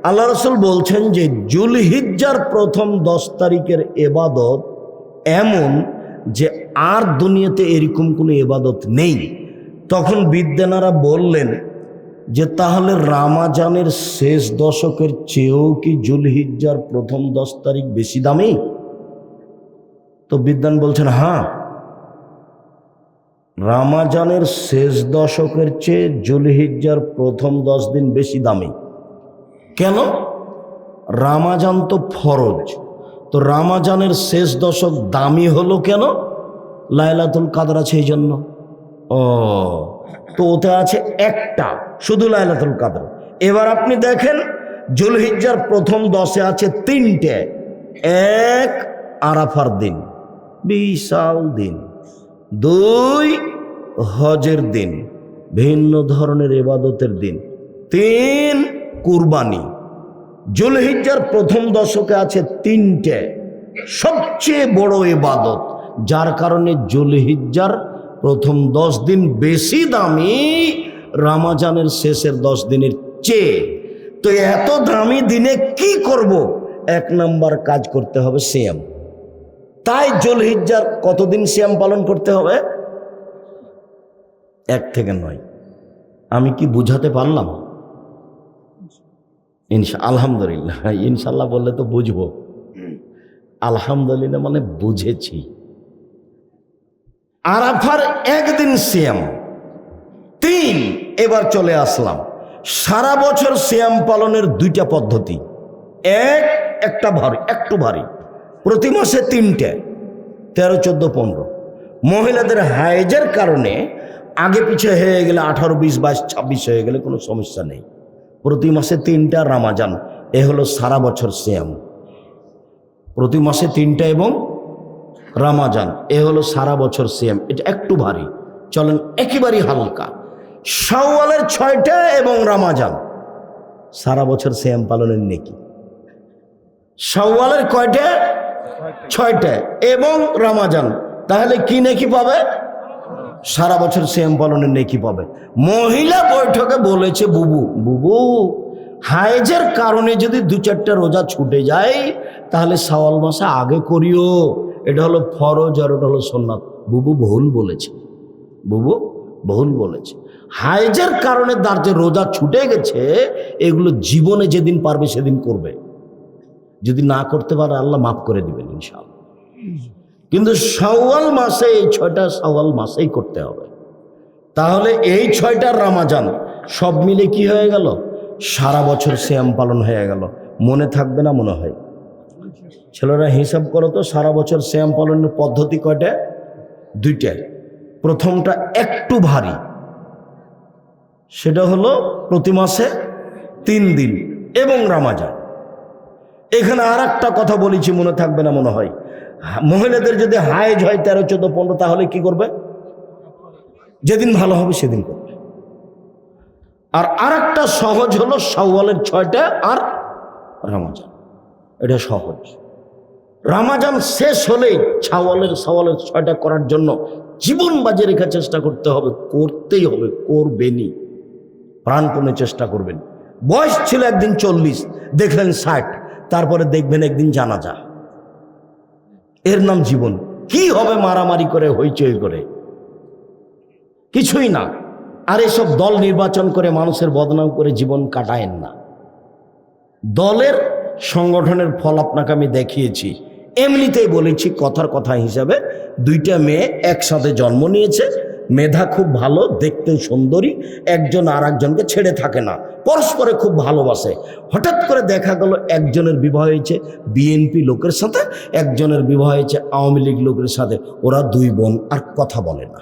আল্লাহ রাসূল বলছেন যে জুলহিজ্জার প্রথম 10 তারিখের ইবাদত এমন যে আর দুনিয়াতে এরকম কোনো ইবাদত নেই। তখন বিদ্বানেরা বললেন যে তাহলে রামাজানের শেষ দশকের চেয়েও কি জুলহিজ্জার প্রথম 10 তারিখ বেশি দামি? তো বিদ্বান বলছেন, হ্যাঁ, রামাজানের শেষ দশকের চেয়ে জুলহিজ্জার প্রথম 10 দিন বেশি দামি। কেন? রামাজান তো ফরজ, তো রামাজানের শেষ দশক দামি হলো কেন? লাইলাতুল কাদর আছে এই জন্য। ও, তো ওতে আছে একটা, শুধু লাইলাতুল কাদর। এবার আপনি দেখেন জুলহিজ্জার প্রথম 10-এ আছে 3টে। 1 আরাফার দিন, বিশাল দিন। 2 হজের দিন, ভিন্ন ধরনের ইবাদতের দিন। 3 কুরবানি। জুলহিজ্জার প্রথম দশকে আছে 3টে, সবচেয়ে বড় ইবাদত, যার কারণে জুলহিজ্জার প্রথম 10 দিন বেশি দামি রামাজানের শেষের 10 দিনের চেয়ে। তো এত দামি দিনে কি করব? 1 নম্বর কাজ করতে হবে সিয়াম। তাই জুলহিজ্জার কতদিন সিয়াম পালন করতে হবে? 1 থেকে 9। আমি কি বুঝাতে পারলাম? আলহামদুলিল্লাহ। ইনশাল্লাহ বললে তো বুঝবো। আলহামদুলিল্লাহ মানে বুঝেছি। আরাফার 1 দিন সিয়াম। 3, এবার চলে আসলাম সারা বছর সিয়াম পালনের 2টা পদ্ধতি। একটা ভারী, একটু ভারী। প্রতি মাসে 3টে, 13, 14, 15। মহিলাদের হায়েজের কারণে আগে পিছিয়ে হয়ে গেলে 18, 20, 22, 26 হয়ে গেলে কোনো সমস্যা নেই। প্রতি মাসে 3টা রমজান, এ হলো সারা বছর সিয়াম। প্রতি মাসে 3টা এবং রমজান, এ হলো সারা বছর সিয়াম। এটা একটু ভারী, চলেন একেবারেই হালকা। শাওয়ালের 6টা এবং রমজান, সারা বছর সিয়াম পালনের নেকি। শাওয়ালের কয়টা? 6টা এবং রমজান, তাহলে কি নেকি পাবে? সারা বছর সিয়াম পালনের নেকি পাবে। মহিলা বৈঠকে বলেছে, বুবু হায়েজের কারণে যদি 2-4টা রোজা ছুটে যায় তাহলে শাওয়াল মাসে আগে করিও, এটা হলো ফরজ আর ওটা হলো সুন্নাত। বুবু ভুল বলেছে। হায়েজের কারণে তার যে রোজা ছুটে গেছে এগুলো জীবনে যেদিন পারবে সেদিন করবে। যদি না করতে পারে আল্লাহ মাফ করে দিবেন ইনশাআল্লাহ। কিন্তু শাওয়াল মাসে, এই 6টা শাওয়াল মাসেই করতে হবে। তাহলে এই 6টার রমজান সব মিলে কি হয়ে গেল? সারা বছর সিয়াম পালন হয়ে গেল। মনে থাকবে না মনে হয়? ছেলেরা হিসাব করো তো, সারা বছর সিয়াম পালনের পদ্ধতি কয়টা? 2টা। প্রথমটা একটু ভারী, সেটা হলো প্রতি মাসে 3 দিন এবং রমজান। এখানে আর একটা কথা বলেছি, মনে থাকবে না মনে হয়? মহিলাদের যদি হায়েজ হয় 13, 14, 15, তাহলে কি করবে? যেদিন ভালো হবে সেদিন করবে। আর আরেকটা সহজ হলো শাওয়ালের 6টা আর রমজান, এটা সহজ। রমজান শেষ হলেই শাওয়ালের 6টা করার জন্য জীবন বাজি রেখে চেষ্টা করতে হবে, করতেই হবে, করবেনই, প্রাণপণে চেষ্টা করবেন। বয়স ছিল একদিন 40, দেখলেন 60, তারপরে দেখবেন একদিন জানাজা। এর নাম জীবন। কি হবে মারামারি করে, হইচই করে? কিছুই না। আর এসব দল নির্বাচন করে মানুষের বদনাম করে জীবন কাটায়েন না। দলের সংগঠনের ফল আপনাকে আমি দেখিয়েছি। এমনিতেই বলেছি কথার কথা হিসাবে, 2টা মেয়ে একসাথে জন্ম নিয়েছে, মেধা খুব ভালো, দেখতে সুন্দরী, একজন আর একজনকে ছেড়ে থাকে না, পরস্পরে খুব ভালোবাসে। হঠাৎ করে দেখা গেল একজনের বিবাহ হয়েছে বিএনপি লোকের সাথে, একজনের বিবাহ হয়েছে আওয়ামী লীগ লোকের সাথে। ওরা 2 বোন আর কথা বলে না।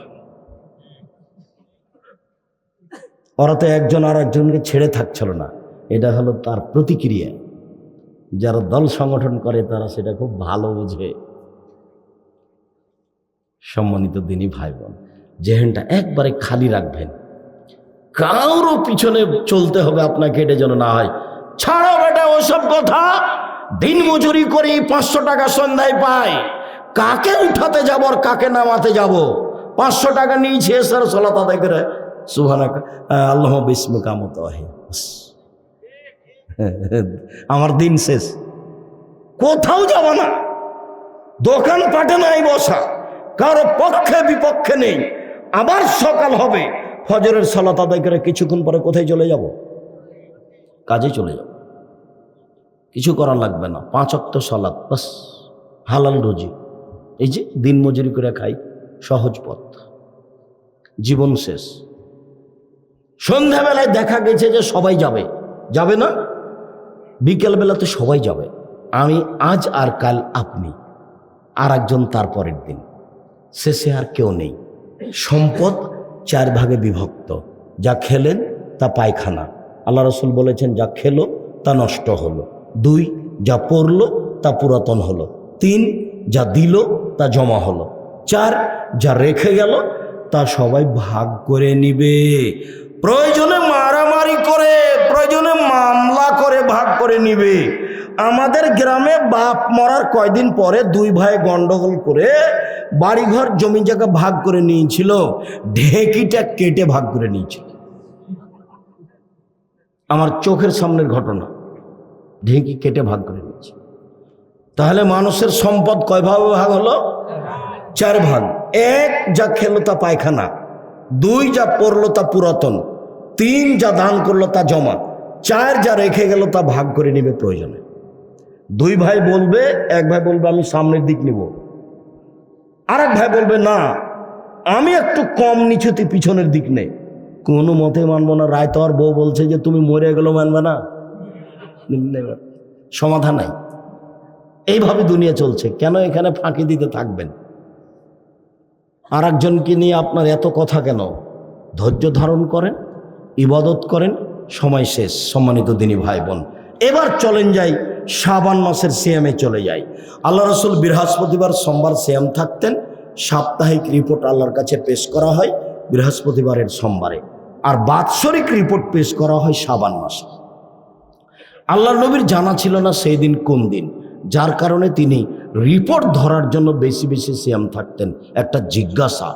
ওরা তো একজন আর একজনকে ছেড়ে থাকছিল না। এটা হলো তার প্রতিক্রিয়া। যারা দল সংগঠন করে তারা সেটা খুব ভালো বোঝে। সম্মানিত দিনী ভাই বোন, জেহেনটা একবারে খালি রাখবেন। কারো পিছনে চলতে হবে আপনাকে, এটা যেন না হয়। ছাড়ো বেটা ওসব কথা, দিন মজুরি করি 500 টাকা সন্ধ্যায় পাই, কাকে উঠাতে যাব আর কাকে নামাতে যাব? 500 টাকা নিয়েছে স্যার, সালাত আদায় করে সুবহানাকা আল্লাহ বিসমুকা মুতাহি, আমার দিন শেষ। কোথাও যাব না, দোকান পাটে নাই বসা, কারো পক্ষে বিপক্ষে নেই। আবার সকাল হবে, ফজরের সালাত আদায় করে কিছুক্ষণ পরে কোথায় চলে যাব? কাজে চলে যাব। কিছু করা লাগবে না, 5 ওয়াক্ত সালাত, বাস হালাল রুজি। এই যে দিন মজুরি করে খাই, সহজ পথ। জীবন শেষ। সন্ধ্যাবেলায় দেখা গেছে যে সবাই যাবে না? বিকেলবেলাতে সবাই যাবে। আমি আজ আর কাল আপনি, আর একজন তার পরের দিন, শেষে আর কেউ নেই। সম্পদ 4 ভাগে বিভক্ত। যা খেলেন তা পায়খানা, আল্লাহ রসুল বলেছেন যা খেলো তা নষ্ট হলো। 2, যা পড়লো তা পুরাতন হলো। 3, যা দিল তা জমা হলো। 4, যা রেখে গেল তা সবাই ভাগ করে নিবে। প্রয়োজনে মারামারি করে, প্রয়োজনে মামলা করে ভাগ করে নিবে। আমাদের গ্রামে বাপ মরার কয়দিন পরে 2 ভাই গন্ডগোল করে বাড়িঘর জমি জায়গা ভাগ করে নিয়েছিল, ঢেকিটা কেটে ভাগ করে নিয়েছিল। আমার চোখের সামনের ঘটনা, ঢেঁকি কেটে ভাগ করে নিয়েছি। তাহলে মানুষের সম্পদ কয় ভাগে ভাগ হলো? 4 ভাগ। 1, যা খেলো তা পায়খানা, 2, যা পড়লো তা পুরাতন, 3, যা দান করলো তা জমা, 4, যা রেখে গেল তা ভাগ করে নিবে প্রয়োজনে। 2 ভাই বলবে, এক ভাই বলবে আমি সামনের দিক নিব, আর এক ভাই বলবে না আমি একটু কম নিচুতে পিছনের দিক নেই। কোনো মতে মানবো না। রায় তো আর বউ বলছে যে তুমি মরে গেলেও মানবে না, সমাধান নাই। এইভাবে দুনিয়া চলছে। কেন এখানে ফাঁকি দিতে থাকবেন? আর একজনকে নিয়ে আপনার এত কথা কেন? ধৈর্য ধারণ করেন, ইবাদত করেন, সময় শেষ। সম্মানিত দিনী ভাই বোন, এবার চলেন যাই শাবান মাসের সিয়ামে চলে যাই। আল্লাহ রসুল বৃহস্পতিবার সোমবার সিয়াম থাকতেন। সাপ্তাহিক রিপোর্ট আল্লাহর কাছে পেশ করা হয় বৃহস্পতিবারের সোমবারে, আর বাৎসরিক রিপোর্ট পেশ করা হয় শাবান মাসে। আল্লাহর নবীর জানা ছিল না সেই দিন কোন দিন, যার কারণে তিনি রিপোর্ট ধরার জন্য বেশি বেশি সিয়াম থাকতেন। একটা জিজ্ঞাসা,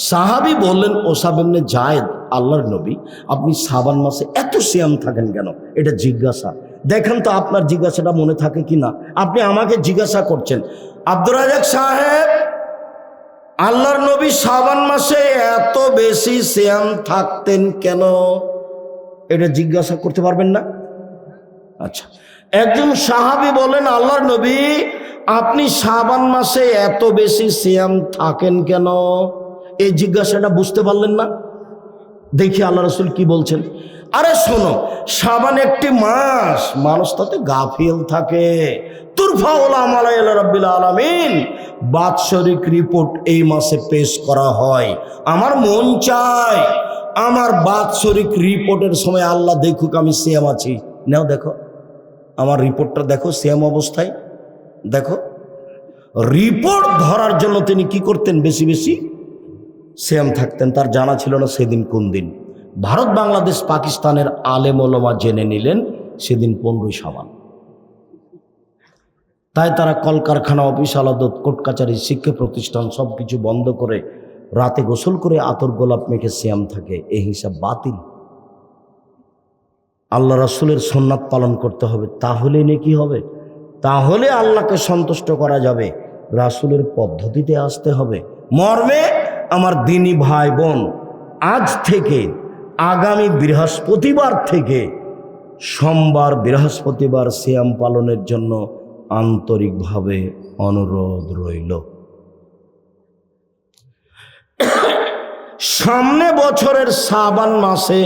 সাহাবী বললেন ওসাব ইবনে জায়েদ, আল্লাহর নবী আপনি শাবান মাসে এত সিয়াম থাকেন কেন? এটা জিজ্ঞাসা। দেখেন তো আপনার জিজ্ঞাসাটা মনে থাকে কি না। আপনি আমাকে জিজ্ঞাসা করছেন, আব্দুর রাজাক সাহেব আল্লাহর নবী শাবান মাসে এত বেশি সিয়াম থাকতেন কেন? এটা জিজ্ঞাসা করতে পারবেন না? আচ্ছা, একজন সাহাবী বলেন আল্লাহর নবী আপনি শাবান মাসে এত বেশি সিয়াম থাকেন কেন? এই জিজ্ঞাসাটা বুঝতে পারলেন না? দেখি আল্লাহ রসুল কি বলছেন। আরে শোনো, শাবান একটি মাস, মানুষ তাতে গাফিল থাকে। তুরফাউল আমাল ইলা রাব্বিল আলামিন, বাৎসরিক রিপোর্ট এই মাসে পেশ করা হয়। আমার মন চায় আমার বাৎসরিক রিপোর্টের সময় আল্লাহ দেখুক আমি সিয়াম আছি। নাও দেখো আমার রিপোর্টটা, দেখো সিয়াম অবস্থায় দেখো। রিপোর্ট ধরার জন্য তিনি কি করতেন? বেশি বেশি সিয়াম থাকতেন। তার জানা ছিল না সেদিন কোন দিন। ভারত, বাংলাদেশ, পাকিস্তানের আলেম ওলামা জেনে নিলেন সেদিন 15ই শাবান। তাই তারা কলকারখানা, অফিস আদালত, কোর্ট কাচারি, শিক্ষা প্রতিষ্ঠান সব কিছু বন্ধ করে রাতে গোসল করে আতর গোলাপ মেখে সিয়াম থাকে। এই হিসাব বাতিল। আল্লাহ রাসূলের সুন্নাত পালন করতে হবে, তাহলে নেকি হবে, তাহলে আল্লাহকে সন্তুষ্ট করা যাবে। রাসূলের পদ্ধতিতে আসতে হবে। মর্মে আমার দিনী ভাই বোন, আজ থেকে আগামী বৃহস্পতিবার থেকে সোমবার বৃহস্পতিবার সিয়াম পালনের জন্য আন্তরিকভাবে অনুরোধ রইল। সামনে বছরের শাবান মাসে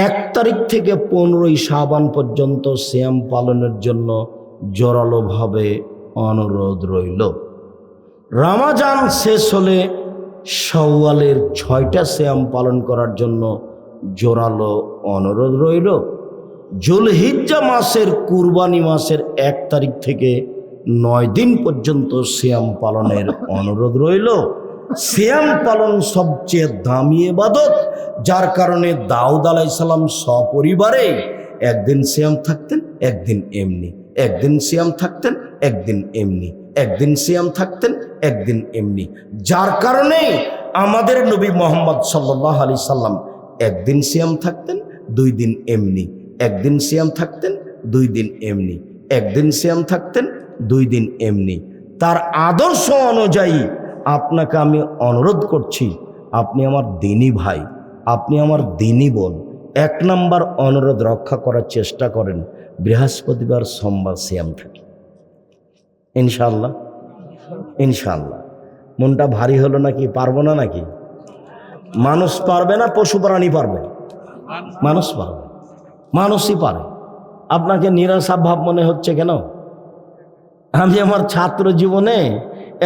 1 তারিখ থেকে 15ই শাবান পর্যন্ত সিয়াম পালনের জন্য জোরালোভাবে অনুরোধ রইল। রমজান শেষ হলে শাওয়ালের 6টা সিয়াম পালন করার জন্য জোরালো অনুরোধ রইল। জুলহিজ্জা মাসের কুরবানি মাসের 1 তারিখ থেকে 9 দিন পর্যন্ত সিয়াম পালনের অনুরোধ রইল। সিয়াম পালন সবচেয়ে দামি ইবাদত, যার কারণে দাউদ আলাইহিস সালাম সপরিবারে একদিন সিয়াম থাকতেন, একদিন এমনি, একদিন সিয়াম থাকতেন, একদিন এমনি, একদিন সিয়াম থাকতেন, একদিন এমনি। যার কারণে আমাদের নবী মুহাম্মদ সাল্লাল্লাহু আলাইহি সাল্লাম একদিন সিয়াম থাকতেন, 2 দিন এমনি, একদিন সিয়াম থাকতেন, 2 দিন এমনি, একদিন সিয়াম থাকতেন, 2 দিন এমনি। তার আদর্শ অনুযায়ী আপনাকে আমি অনুরোধ করছি, আপনি আমার দিনী ভাই, আপনি আমার দিনী বোন, 1 নম্বর অনুরোধ রক্ষা করার চেষ্টা করেন, বৃহস্পতিবার সোমবার সিয়াম থাকে। ইনশাআল্লাহ, ইনশাআল্লাহ। মনটা ভারী হলো নাকি? পারবো না নাকি? মানুষ পারবে না, পশু প্রাণী পারবে? মানুষ পারবে, মানুষই পারে। আপনাকে নিরাশা ভাব মনে হচ্ছে কেন? আমি আমার ছাত্র জীবনে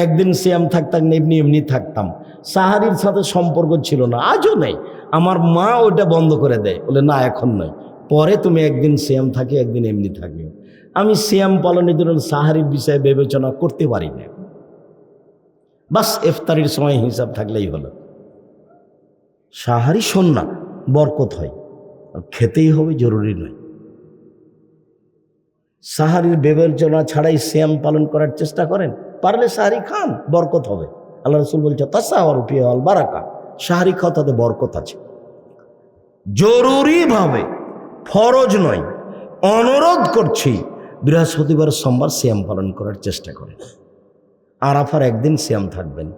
একদিন সিয়াম থাকতাম, এমনি এমনি থাকতাম, সাহারির সাথে সম্পর্ক ছিল না, আজও নেই। আমার মা ওইটা বন্ধ করে দেয়, বলে না এখন নয়, পরে তুমি একদিন সিয়াম থাকে, একদিন এমনি থাকে। আমি সিয়াম পালনের জন্য সাহারির বিষয়ে বিবেচনা করতে পারি না। বাস ইফতারির সময় হিসাব থাকলেই হলো। সাহারি সুন্নাত, বরকত হয়, খেতেই হবে জরুরি নয়। সাহারির বিবেচনা ছাড়াই সিয়াম পালন করার চেষ্টা করেন, পারলে সাহারি খান, বরকত হবে। আল্লাহ রাসূল বলছে তাসাওয়ারু ফিহি আল বারাকা, সাহারি খাও, তাতে বরকত আছে। জরুরিভাবে ফরজ নয়, অনুরোধ করছি বৃহস্পতিবার সোমবার সিয়াম পালন করার চেষ্টা করেন। আরাফার একদিন সিয়াম থাকবেন,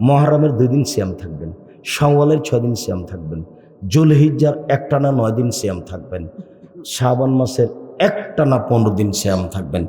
মহরমের 2 দিন সিয়াম থাকবেন, শাওয়ালের 6 দিন সিয়াম থাকবেন, জুলহিজ্জার একটানা 9 দিন সিয়াম থাকবেন, শাবান মাসের একটানা 15 দিন সিয়াম থাকবেন।